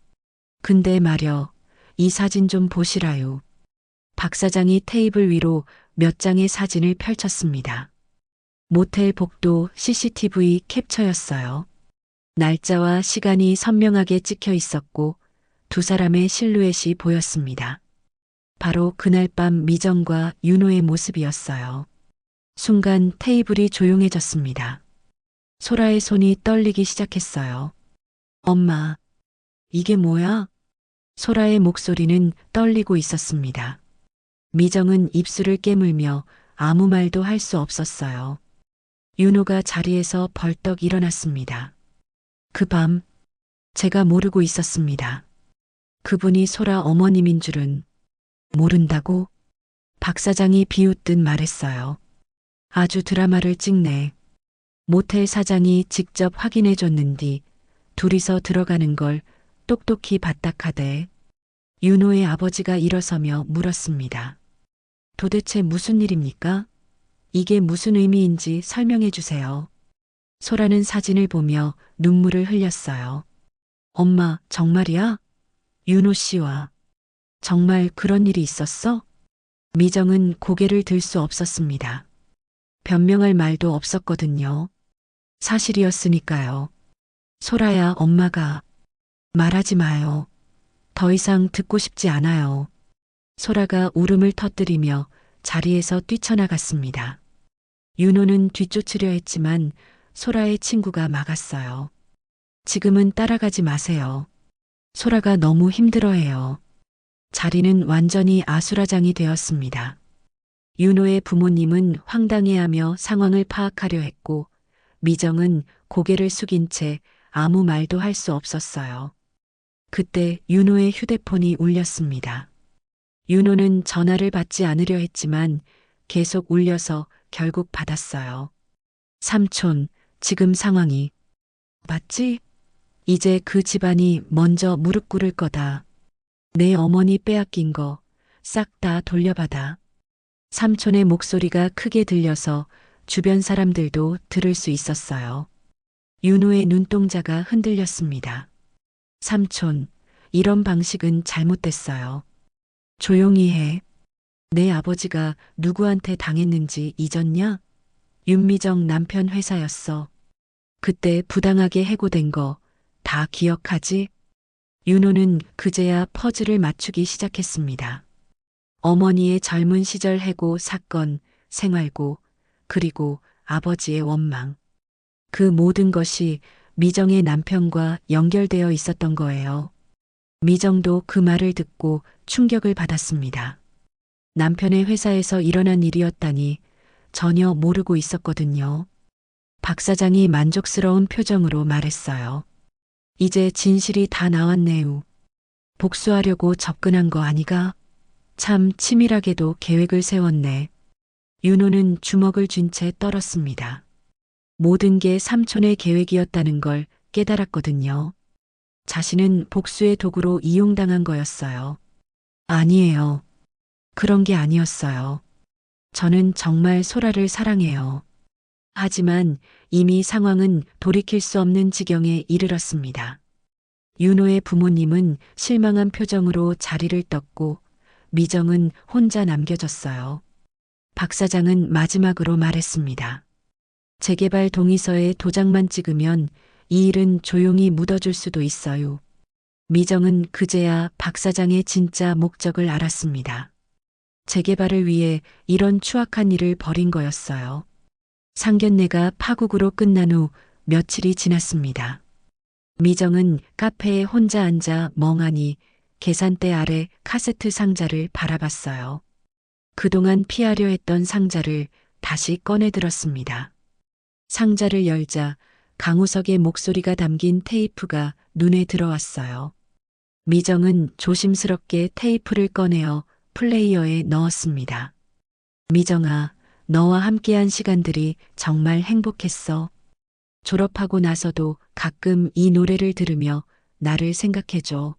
Speaker 1: 근데 말여, 이 사진 좀 보시라요. 박 사장이 테이블 위로 몇 장의 사진을 펼쳤습니다. 모텔 복도 CCTV 캡처였어요. 날짜와 시간이 선명하게 찍혀 있었고 두 사람의 실루엣이 보였습니다. 바로 그날 밤 미정과 윤호의 모습이었어요. 순간 테이블이 조용해졌습니다. 소라의 손이 떨리기 시작했어요. 엄마, 이게 뭐야? 소라의 목소리는 떨리고 있었습니다. 미정은 입술을 깨물며 아무 말도 할 수 없었어요. 윤호가 자리에서 벌떡 일어났습니다. 그 밤, 제가 모르고 있었습니다. 그분이 소라 어머님인 줄은 모른다고? 박 사장이 비웃듯 말했어요. 아주 드라마를 찍네. 모텔 사장이 직접 확인해 줬는디 둘이서 들어가는 걸 똑똑히 봤다카대. 윤호의 아버지가 일어서며 물었습니다. 도대체 무슨 일입니까? 이게 무슨 의미인지 설명해 주세요. 소라는 사진을 보며 눈물을 흘렸어요. 엄마, 정말이야? 윤호 씨와 정말 그런 일이 있었어? 미정은 고개를 들 수 없었습니다. 변명할 말도 없었거든요. 사실이었으니까요. 소라야, 엄마가 말하지 마요. 더 이상 듣고 싶지 않아요. 소라가 울음을 터뜨리며 자리에서 뛰쳐나갔습니다. 윤호는 뒤쫓으려 했지만 소라의 친구가 막았어요. 지금은 따라가지 마세요. 소라가 너무 힘들어해요. 자리는 완전히 아수라장이 되었습니다. 윤호의 부모님은 황당해하며 상황을 파악하려 했고 미정은 고개를 숙인 채 아무 말도 할 수 없었어요. 그때 윤호의 휴대폰이 울렸습니다. 윤호는 전화를 받지 않으려 했지만 계속 울려서 결국 받았어요. 삼촌, 지금 상황이 맞지? 이제 그 집안이 먼저 무릎 꿇을 거다. 내 어머니 빼앗긴 거 싹 다 돌려받아. 삼촌의 목소리가 크게 들려서 주변 사람들도 들을 수 있었어요. 윤호의 눈동자가 흔들렸습니다. 삼촌, 이런 방식은 잘못됐어요. 조용히 해. 내 아버지가 누구한테 당했는지 잊었냐? 윤미정 남편 회사였어. 그때 부당하게 해고된 거 다 기억하지? 윤호는 그제야 퍼즐을 맞추기 시작했습니다. 어머니의 젊은 시절 해고 사건, 생활고, 그리고 아버지의 원망. 그 모든 것이 미정의 남편과 연결되어 있었던 거예요. 미정도 그 말을 듣고 충격을 받았습니다. 남편의 회사에서 일어난 일이었다니 전혀 모르고 있었거든요. 박 사장이 만족스러운 표정으로 말했어요. 이제 진실이 다 나왔네요. 복수하려고 접근한 거 아니가? 참 치밀하게도 계획을 세웠네. 윤호는 주먹을 쥔 채 떨었습니다. 모든 게 삼촌의 계획이었다는 걸 깨달았거든요. 자신은 복수의 도구로 이용당한 거였어요. 아니에요. 그런 게 아니었어요. 저는 정말 소라를 사랑해요. 하지만 이미 상황은 돌이킬 수 없는 지경에 이르렀습니다. 윤호의 부모님은 실망한 표정으로 자리를 떴고 미정은 혼자 남겨졌어요. 박 사장은 마지막으로 말했습니다. 재개발 동의서에 도장만 찍으면 이 일은 조용히 묻어줄 수도 있어요. 미정은 그제야 박 사장의 진짜 목적을 알았습니다. 재개발을 위해 이런 추악한 일을 벌인 거였어요. 상견례가 파국으로 끝난 후 며칠이 지났습니다. 미정은 카페에 혼자 앉아 멍하니 계산대 아래 카세트 상자를 바라봤어요. 그동안 피하려 했던 상자를 다시 꺼내 들었습니다. 상자를 열자 강우석의 목소리가 담긴 테이프가 눈에 들어왔어요. 미정은 조심스럽게 테이프를 꺼내어 플레이어에 넣었습니다. 미정아, 너와 함께한 시간들이 정말 행복했어. 졸업하고 나서도 가끔 이 노래를 들으며 나를 생각해줘.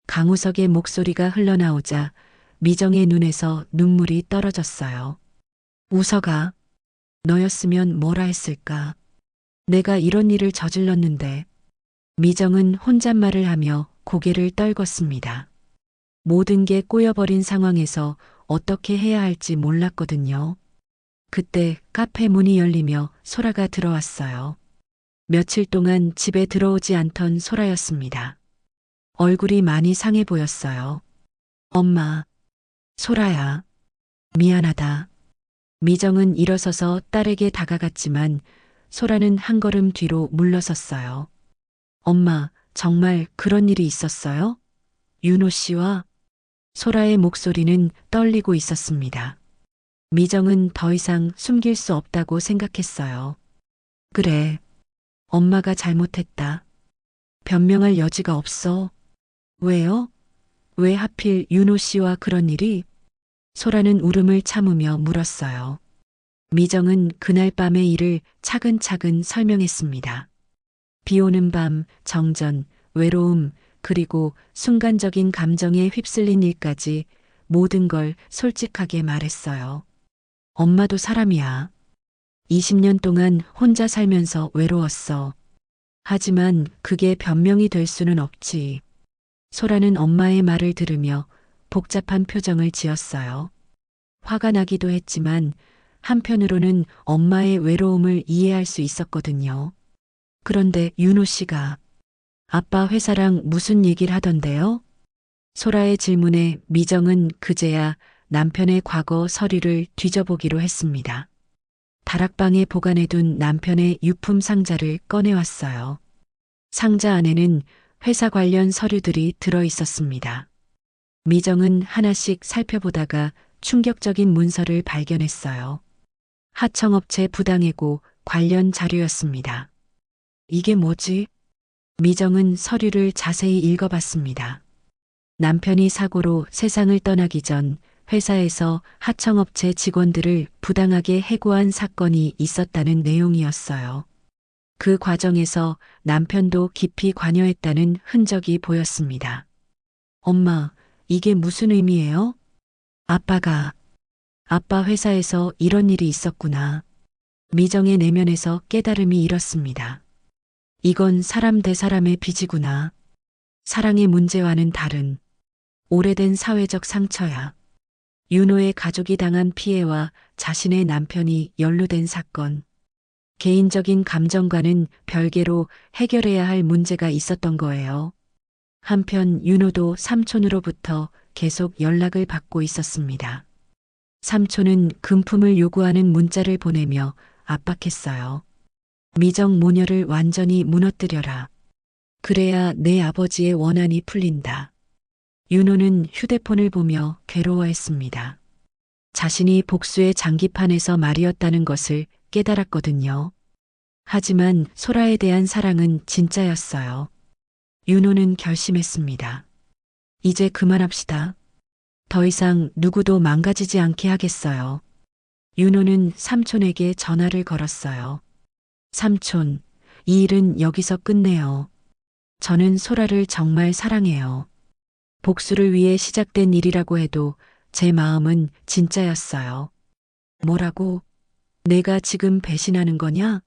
Speaker 1: 강우석의 목소리가 흘러나오자 미정의 눈에서 눈물이 떨어졌어요. 우석아, 너였으면 뭐라 했을까? 내가 이런 일을 저질렀는데. 미정은 혼잣말을 하며 고개를 떨궜습니다. 모든 게 꼬여버린 상황에서 어떻게 해야 할지 몰랐거든요. 그때 카페 문이 열리며 소라가 들어왔어요. 며칠 동안 집에 들어오지 않던 소라였습니다. 얼굴이 많이 상해 보였어요. 엄마, 소라야, 미안하다. 미정은 일어서서 딸에게 다가갔지만 소라는 한 걸음 뒤로 물러섰어요. 엄마, 정말 그런 일이 있었어요? 윤호 씨와? 소라의 목소리는 떨리고 있었습니다. 미정은 더 이상 숨길 수 없다고 생각했어요. 그래, 엄마가 잘못했다. 변명할 여지가 없어. 왜요? 왜 하필 윤호 씨와 그런 일이? 소라는 울음을 참으며 물었어요. 미정은 그날 밤의 일을 차근차근 설명했습니다. 비 오는 밤, 정전, 외로움, 그리고 순간적인 감정에 휩쓸린 일까지 모든 걸 솔직하게 말했어요. 엄마도 사람이야. 20년 동안 혼자 살면서 외로웠어. 하지만 그게 변명이 될 수는 없지. 소라는 엄마의 말을 들으며 복잡한 표정을 지었어요. 화가 나기도 했지만 한편으로는 엄마의 외로움을 이해할 수 있었거든요. 그런데 윤호 씨가 아빠 회사랑 무슨 얘기를 하던데요? 소라의 질문에 미정은 그제야 남편의 과거 서류를 뒤져보기로 했습니다. 다락방에 보관해둔 남편의 유품 상자를 꺼내왔어요. 상자 안에는 회사 관련 서류들이 들어 있었습니다. 미정은 하나씩 살펴보다가 충격적인 문서를 발견했어요. 하청업체 부당해고 관련 자료였습니다. 이게 뭐지? 미정은 서류를 자세히 읽어봤습니다. 남편이 사고로 세상을 떠나기 전 회사에서 하청업체 직원들을 부당하게 해고한 사건이 있었다는 내용이었어요. 그 과정에서 남편도 깊이 관여했다는 흔적이 보였습니다. 엄마, 이게 무슨 의미예요? 아빠 회사에서 이런 일이 있었구나. 미정의 내면에서 깨달음이 일었습니다. 이건 사람 대 사람의 빚이구나. 사랑의 문제와는 다른 오래된 사회적 상처야. 윤호의 가족이 당한 피해와 자신의 남편이 연루된 사건. 개인적인 감정과는 별개로 해결해야 할 문제가 있었던 거예요. 한편 윤호도 삼촌으로부터 계속 연락을 받고 있었습니다. 삼촌은 금품을 요구하는 문자를 보내며 압박했어요. 미정 모녀를 완전히 무너뜨려라. 그래야 내 아버지의 원한이 풀린다. 윤호는 휴대폰을 보며 괴로워했습니다. 자신이 복수의 장기판에서 말이었다는 것을 깨달았거든요. 하지만 소라에 대한 사랑은 진짜였어요. 윤호는 결심했습니다. 이제 그만합시다. 더 이상 누구도 망가지지 않게 하겠어요. 윤호는 삼촌에게 전화를 걸었어요. 삼촌, 이 일은 여기서 끝내요. 저는 소라를 정말 사랑해요. 복수를 위해 시작된 일이라고 해도 제 마음은 진짜였어요. 뭐라고? 내가 지금 배신하는 거냐?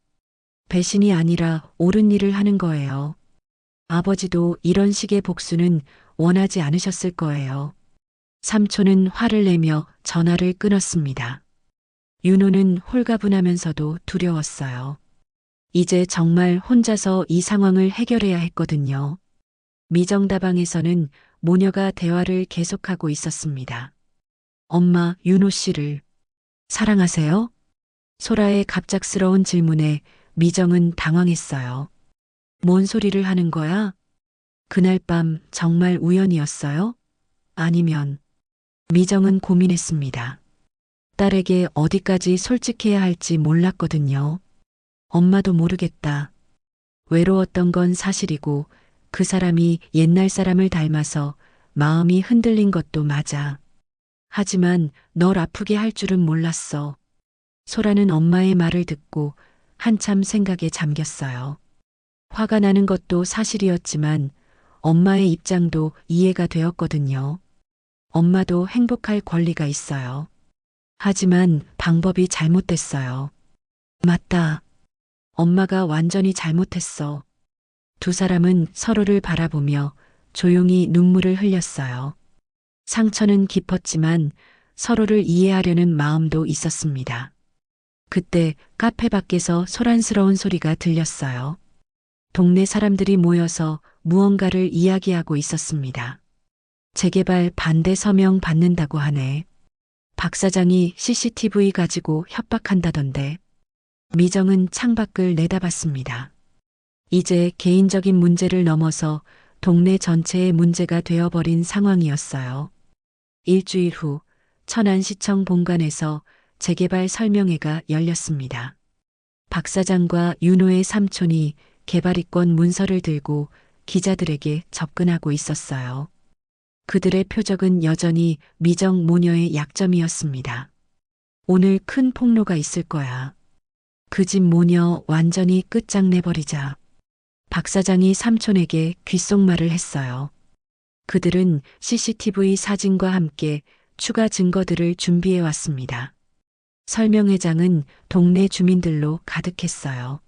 Speaker 1: 배신이 아니라 옳은 일을 하는 거예요. 아버지도 이런 식의 복수는 원하지 않으셨을 거예요. 삼촌은 화를 내며 전화를 끊었습니다. 윤호는 홀가분하면서도 두려웠어요. 이제 정말 혼자서 이 상황을 해결해야 했거든요. 미정다방에서는 모녀가 대화를 계속하고 있었습니다. 엄마, 윤호 씨를 사랑하세요? 소라의 갑작스러운 질문에 미정은 당황했어요. 뭔 소리를 하는 거야? 그날 밤 정말 우연이었어요? 아니면 미정은 고민했습니다. 딸에게 어디까지 솔직해야 할지 몰랐거든요. 엄마도 모르겠다. 외로웠던 건 사실이고 그 사람이 옛날 사람을 닮아서 마음이 흔들린 것도 맞아. 하지만 널 아프게 할 줄은 몰랐어. 소라는 엄마의 말을 듣고 한참 생각에 잠겼어요. 화가 나는 것도 사실이었지만 엄마의 입장도 이해가 되었거든요. 엄마도 행복할 권리가 있어요. 하지만 방법이 잘못됐어요. 맞다. 엄마가 완전히 잘못했어. 두 사람은 서로를 바라보며 조용히 눈물을 흘렸어요. 상처는 깊었지만 서로를 이해하려는 마음도 있었습니다. 그때 카페 밖에서 소란스러운 소리가 들렸어요. 동네 사람들이 모여서 무언가를 이야기하고 있었습니다. 재개발 반대 서명 받는다고 하네. 박 사장이 CCTV 가지고 협박한다던데. 미정은 창밖을 내다봤습니다. 이제 개인적인 문제를 넘어서 동네 전체의 문제가 되어버린 상황이었어요. 일주일 후 천안시청 본관에서 재개발 설명회가 열렸습니다. 박 사장과 윤호의 삼촌이 개발이권 문서를 들고 기자들에게 접근하고 있었어요. 그들의 표적은 여전히 미정 모녀의 약점이었습니다. 오늘 큰 폭로가 있을 거야. 그 집 모녀 완전히 끝장내버리자. 박 사장이 삼촌에게 귓속말을 했어요. 그들은 CCTV 사진과 함께 추가 증거들을 준비해 왔습니다. 설명회장은 동네 주민들로 가득했어요.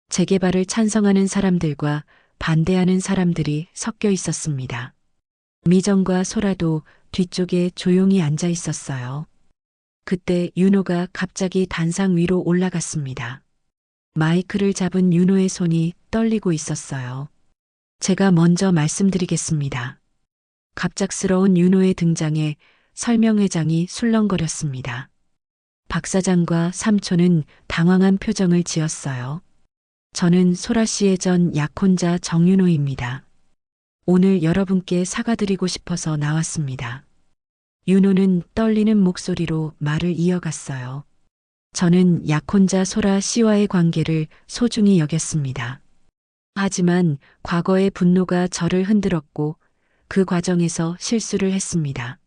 Speaker 1: 재개발을 찬성하는 사람들과 반대하는 사람들이 섞여 있었습니다. 미정과 소라도 뒤쪽에 조용히 앉아 있었어요. 그때 윤호가 갑자기 단상 위로 올라갔습니다. 마이크를 잡은 윤호의 손이 떨리고 있었어요. 제가 먼저 말씀드리겠습니다. 갑작스러운 윤호의 등장에 설명회장이 술렁거렸습니다. 박 사장과 삼촌은 당황한 표정을 지었어요. 저는 소라 씨의 전 약혼자 정윤호입니다. 오늘 여러분께 사과드리고 싶어서 나왔습니다. 윤호는 떨리는 목소리로 말을 이어갔어요. 저는 약혼자 소라 씨와의 관계를 소중히 여겼습니다. 하지만 과거의 분노가 저를 흔들었고 그 과정에서 실수를 했습니다.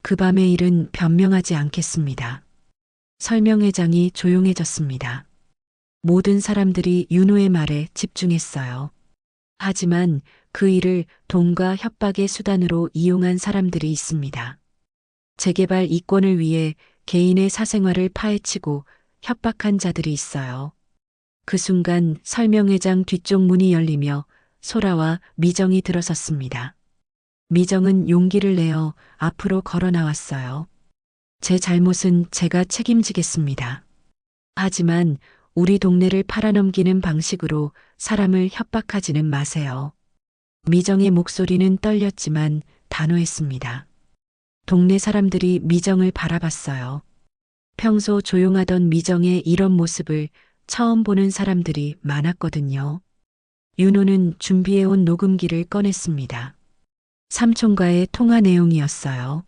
Speaker 1: 그 밤의 일은 변명하지 않겠습니다. 설명회장이 조용해졌습니다. 모든 사람들이 윤호의 말에 집중했어요. 하지만 그 일을 돈과 협박의 수단으로 이용한 사람들이 있습니다. 재개발 이권을 위해 개인의 사생활을 파헤치고 협박한 자들이 있어요. 그 순간 설명회장 뒤쪽 문이 열리며 소라와 미정이 들어섰습니다. 미정은 용기를 내어 앞으로 걸어 나왔어요. 제 잘못은 제가 책임지겠습니다. 하지만 우리 동네를 팔아넘기는 방식으로 사람을 협박하지는 마세요. 미정의 목소리는 떨렸지만 단호했습니다. 동네 사람들이 미정을 바라봤어요. 평소 조용하던 미정의 이런 모습을 처음 보는 사람들이 많았거든요. 윤호는 준비해온 녹음기를 꺼냈습니다. 삼촌과의 통화 내용이었어요.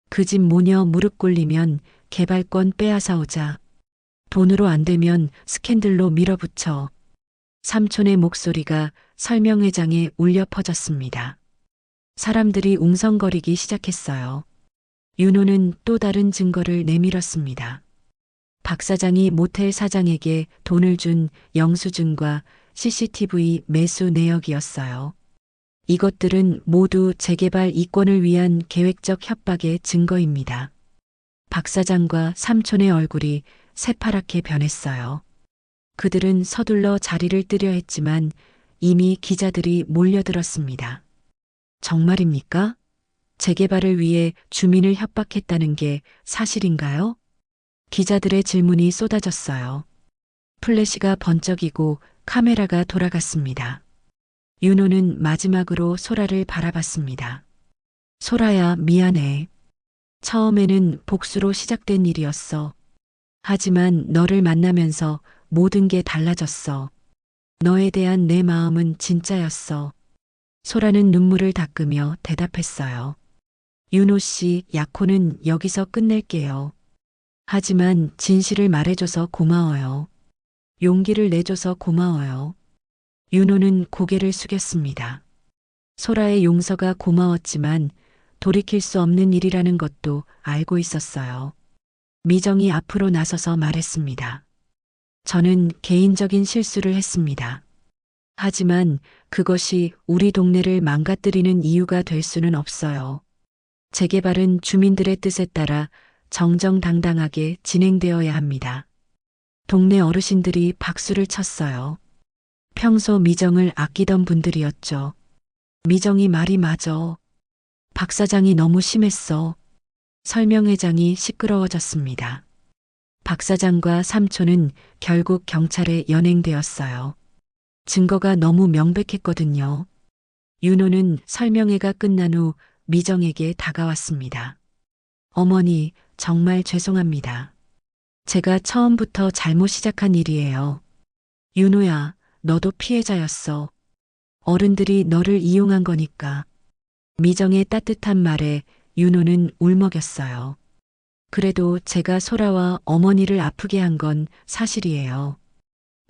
Speaker 1: 그 집 모녀 무릎 꿇리면 개발권 빼앗아 오자. 돈으로 안 되면 스캔들로 밀어붙여. 삼촌의 목소리가 설명회장에 울려 퍼졌습니다. 사람들이 웅성거리기 시작했어요. 윤호는 또 다른 증거를 내밀었습니다. 박 사장이 모텔 사장에게 돈을 준 영수증과 CCTV 매수 내역이었어요. 이것들은 모두 재개발 이권을 위한 계획적 협박의 증거입니다. 박 사장과 삼촌의 얼굴이 새파랗게 변했어요. 그들은 서둘러 자리를 뜨려 했지만 이미 기자들이 몰려들었습니다. 정말입니까? 재개발을 위해 주민을 협박했다는 게 사실인가요? 기자들의 질문이 쏟아졌어요. 플래시가 번쩍이고 카메라가 돌아갔습니다. 윤호는 마지막으로 소라를 바라봤습니다. 소라야, 미안해. 처음에는 복수로 시작된 일이었어. 하지만 너를 만나면서 모든 게 달라졌어. 너에 대한 내 마음은 진짜였어. 소라는 눈물을 닦으며 대답했어요. 윤호 씨, 약혼은 여기서 끝낼게요. 하지만 진실을 말해줘서 고마워요. 용기를 내줘서 고마워요. 윤호는 고개를 숙였습니다. 소라의 용서가 고마웠지만 돌이킬 수 없는 일이라는 것도 알고 있었어요. 미정이 앞으로 나서서 말했습니다. 저는 개인적인 실수를 했습니다. 하지만 그것이 우리 동네를 망가뜨리는 이유가 될 수는 없어요. 재개발은 주민들의 뜻에 따라 정정당당하게 진행되어야 합니다. 동네 어르신들이 박수를 쳤어요. 평소 미정을 아끼던 분들이었죠. 미정이 말이 맞아. 박 사장이 너무 심했어. 설명회장이 시끄러워졌습니다. 박 사장과 삼촌은 결국 경찰에 연행되었어요. 증거가 너무 명백했거든요. 윤호는 설명회가 끝난 후 미정에게 다가왔습니다. 어머니, 정말 죄송합니다. 제가 처음부터 잘못 시작한 일이에요. 윤호야, 너도 피해자였어. 어른들이 너를 이용한 거니까. 미정의 따뜻한 말에 윤호는 울먹였어요. 그래도 제가 소라와 어머니를 아프게 한 건 사실이에요.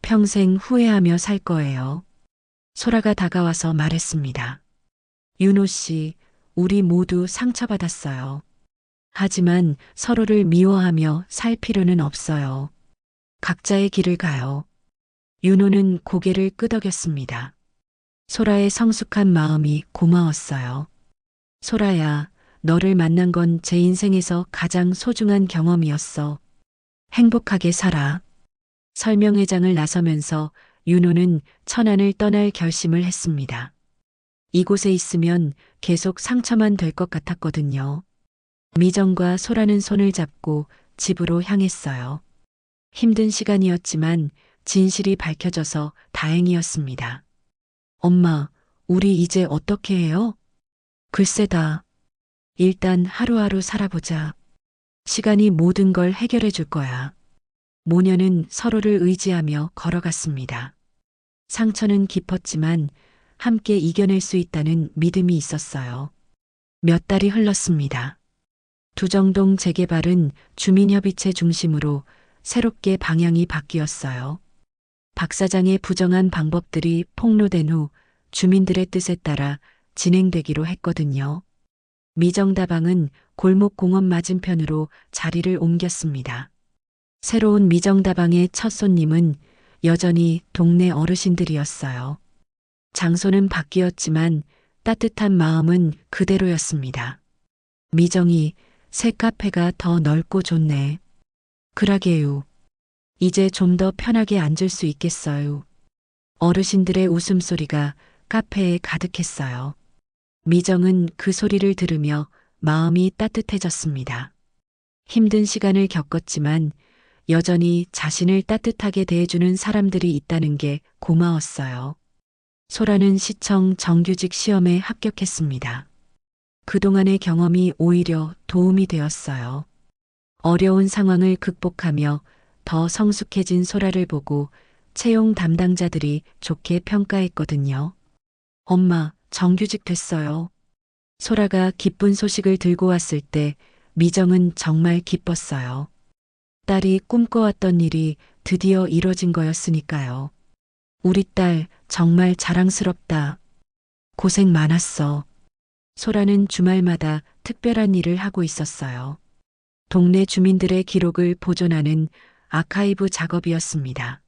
Speaker 1: 평생 후회하며 살 거예요. 소라가 다가와서 말했습니다. 윤호 씨, 우리 모두 상처받았어요. 하지만 서로를 미워하며 살 필요는 없어요. 각자의 길을 가요. 윤호는 고개를 끄덕였습니다. 소라의 성숙한 마음이 고마웠어요. 소라야, 너를 만난 건 제 인생에서 가장 소중한 경험이었어. 행복하게 살아. 설명회장을 나서면서 윤호는 천안을 떠날 결심을 했습니다. 이곳에 있으면 계속 상처만 될 것 같았거든요. 미정과 소라는 손을 잡고 집으로 향했어요. 힘든 시간이었지만 진실이 밝혀져서 다행이었습니다. 엄마, 우리 이제 어떻게 해요? 글쎄다. 일단 하루하루 살아보자. 시간이 모든 걸 해결해 줄 거야. 모녀는 서로를 의지하며 걸어갔습니다. 상처는 깊었지만 함께 이겨낼 수 있다는 믿음이 있었어요. 몇 달이 흘렀습니다. 두정동 재개발은 주민협의체 중심으로 새롭게 방향이 바뀌었어요. 박 사장의 부정한 방법들이 폭로된 후 주민들의 뜻에 따라 진행되기로 했거든요. 미정다방은 골목공원 맞은편으로 자리를 옮겼습니다. 새로운 미정다방의 첫 손님은 여전히 동네 어르신들이었어요. 장소는 바뀌었지만 따뜻한 마음은 그대로였습니다. 미정이 새 카페가 더 넓고 좋네. 그러게요. 이제 좀 더 편하게 앉을 수 있겠어요. 어르신들의 웃음소리가 카페에 가득했어요. 미정은 그 소리를 들으며 마음이 따뜻해졌습니다. 힘든 시간을 겪었지만 여전히 자신을 따뜻하게 대해주는 사람들이 있다는 게 고마웠어요. 소라는 시청 정규직 시험에 합격했습니다. 그동안의 경험이 오히려 도움이 되었어요. 어려운 상황을 극복하며 더 성숙해진 소라를 보고 채용 담당자들이 좋게 평가했거든요. 엄마, 정규직 됐어요. 소라가 기쁜 소식을 들고 왔을 때 미정은 정말 기뻤어요. 딸이 꿈꿔왔던 일이 드디어 이뤄진 거였으니까요. 우리 딸 정말 자랑스럽다. 고생 많았어. 소라는 주말마다 특별한 일을 하고 있었어요. 동네 주민들의 기록을 보존하는 아카이브 작업이었습니다.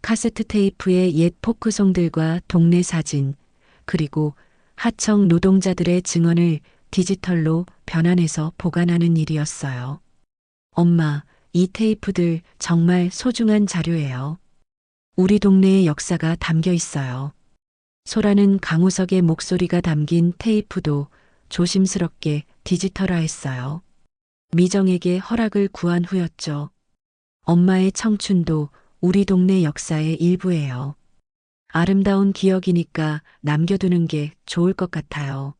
Speaker 1: 카세트 테이프의 옛 포크송들과 동네 사진, 그리고 하청 노동자들의 증언을 디지털로 변환해서 보관하는 일이었어요. 엄마, 이 테이프들 정말 소중한 자료예요. 우리 동네의 역사가 담겨 있어요. 소라는 강우석의 목소리가 담긴 테이프도 조심스럽게 디지털화했어요. 미정에게 허락을 구한 후였죠. 엄마의 청춘도 우리 동네 역사의 일부예요. 아름다운 기억이니까 남겨두는 게 좋을 것 같아요.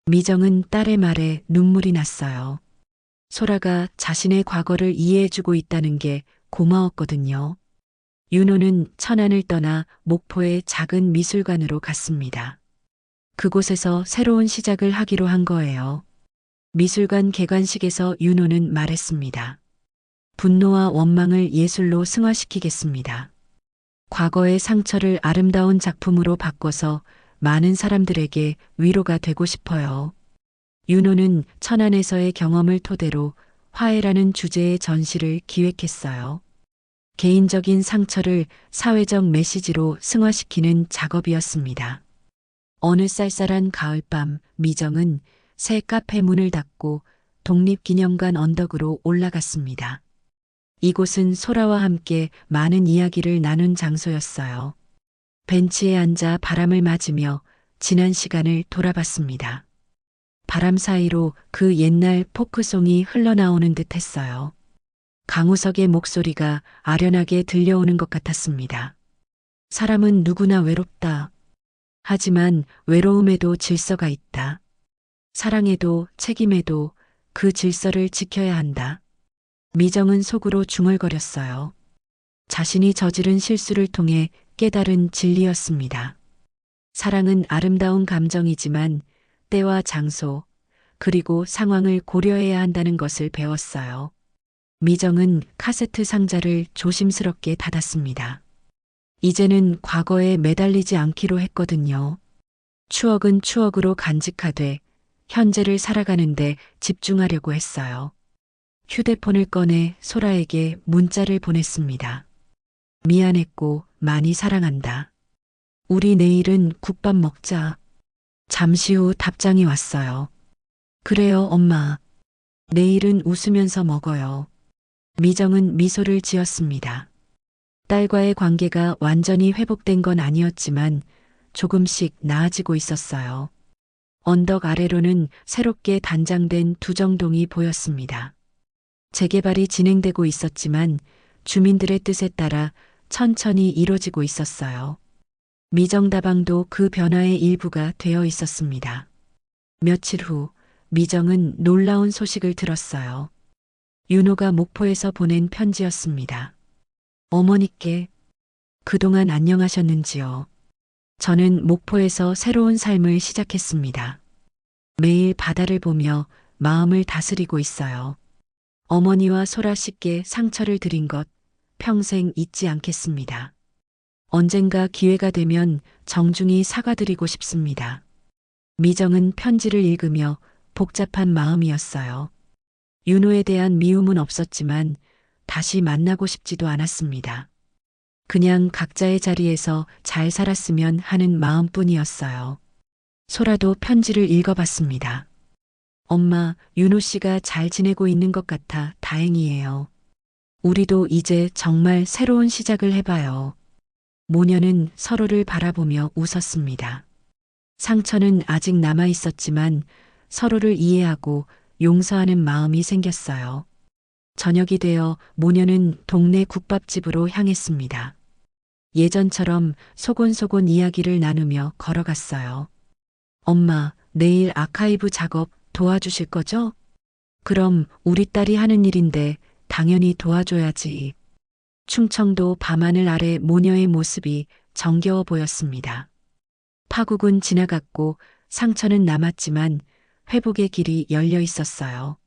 Speaker 1: 미정은 딸의 말에 눈물이 났어요. 소라가 자신의 과거를 이해해주고 있다는 게 고마웠거든요. 윤호는 천안을 떠나 목포의 작은 미술관으로 갔습니다. 그곳에서 새로운 시작을 하기로 한 거예요. 미술관 개관식에서 윤호는 말했습니다. 분노와 원망을 예술로 승화시키겠습니다. 과거의 상처를 아름다운 작품으로 바꿔서 많은 사람들에게 위로가 되고 싶어요. 윤호는 천안에서의 경험을 토대로 화해라는 주제의 전시를 기획했어요. 개인적인 상처를 사회적 메시지로 승화시키는 작업이었습니다. 어느 쌀쌀한 가을밤 미정은 새 카페 문을 닫고 독립기념관 언덕으로 올라갔습니다. 이곳은 소라와 함께 많은 이야기를 나눈 장소였어요. 벤치에 앉아 바람을 맞으며 지난 시간을 돌아봤습니다. 바람 사이로 그 옛날 포크송이 흘러나오는 듯 했어요. 강우석의 목소리가 아련하게 들려오는 것 같았습니다. 사람은 누구나 외롭다. 하지만 외로움에도 질서가 있다. 사랑에도 책임에도 그 질서를 지켜야 한다. 미정은 속으로 중얼거렸어요. 자신이 저지른 실수를 통해 깨달은 진리였습니다. 사랑은 아름다운 감정이지만 때와 장소, 그리고 상황을 고려해야 한다는 것을 배웠어요. 미정은 카세트 상자를 조심스럽게 닫았습니다. 이제는 과거에 매달리지 않기로 했거든요. 추억은 추억으로 간직하되 현재를 살아가는데 집중하려고 했어요. 휴대폰을 꺼내 소라에게 문자를 보냈습니다. 미안했고 많이 사랑한다. 우리 내일은 국밥 먹자. 잠시 후 답장이 왔어요. 그래요, 엄마. 내일은 웃으면서 먹어요. 미정은 미소를 지었습니다. 딸과의 관계가 완전히 회복된 건 아니었지만 조금씩 나아지고 있었어요. 언덕 아래로는 새롭게 단장된 두정동이 보였습니다. 재개발이 진행되고 있었지만 주민들의 뜻에 따라 천천히 이뤄지고 있었어요. 미정다방도 그 변화의 일부가 되어 있었습니다. 며칠 후 미정은 놀라운 소식을 들었어요. 윤호가 목포에서 보낸 편지였습니다. 어머니께 그동안 안녕하셨는지요. 저는 목포에서 새로운 삶을 시작했습니다. 매일 바다를 보며 마음을 다스리고 있어요. 어머니와 소라 씨께 상처를 드린 것 평생 잊지 않겠습니다. 언젠가 기회가 되면 정중히 사과드리고 싶습니다. 미정은 편지를 읽으며 복잡한 마음이었어요. 윤호에 대한 미움은 없었지만 다시 만나고 싶지도 않았습니다. 그냥 각자의 자리에서 잘 살았으면 하는 마음뿐이었어요. 소라도 편지를 읽어봤습니다. 엄마, 윤호 씨가 잘 지내고 있는 것 같아 다행이에요. 우리도 이제 정말 새로운 시작을 해봐요. 모녀는 서로를 바라보며 웃었습니다. 상처는 아직 남아 있었지만 서로를 이해하고 용서하는 마음이 생겼어요. 저녁이 되어 모녀는 동네 국밥집으로 향했습니다. 예전처럼 소곤소곤 이야기를 나누며 걸어갔어요. 엄마, 내일 아카이브 작업 도와주실 거죠? 그럼 우리 딸이 하는 일인데 당연히 도와줘야지. 충청도 밤하늘 아래 모녀의 모습이 정겨워 보였습니다. 파국은 지나갔고 상처는 남았지만 회복의 길이 열려 있었어요.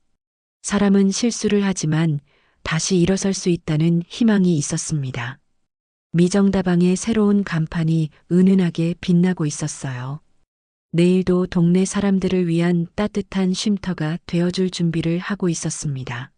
Speaker 1: 사람은 실수를 하지만 다시 일어설 수 있다는 희망이 있었습니다. 미정다방의 새로운 간판이 은은하게 빛나고 있었어요. 내일도 동네 사람들을 위한 따뜻한 쉼터가 되어줄 준비를 하고 있었습니다.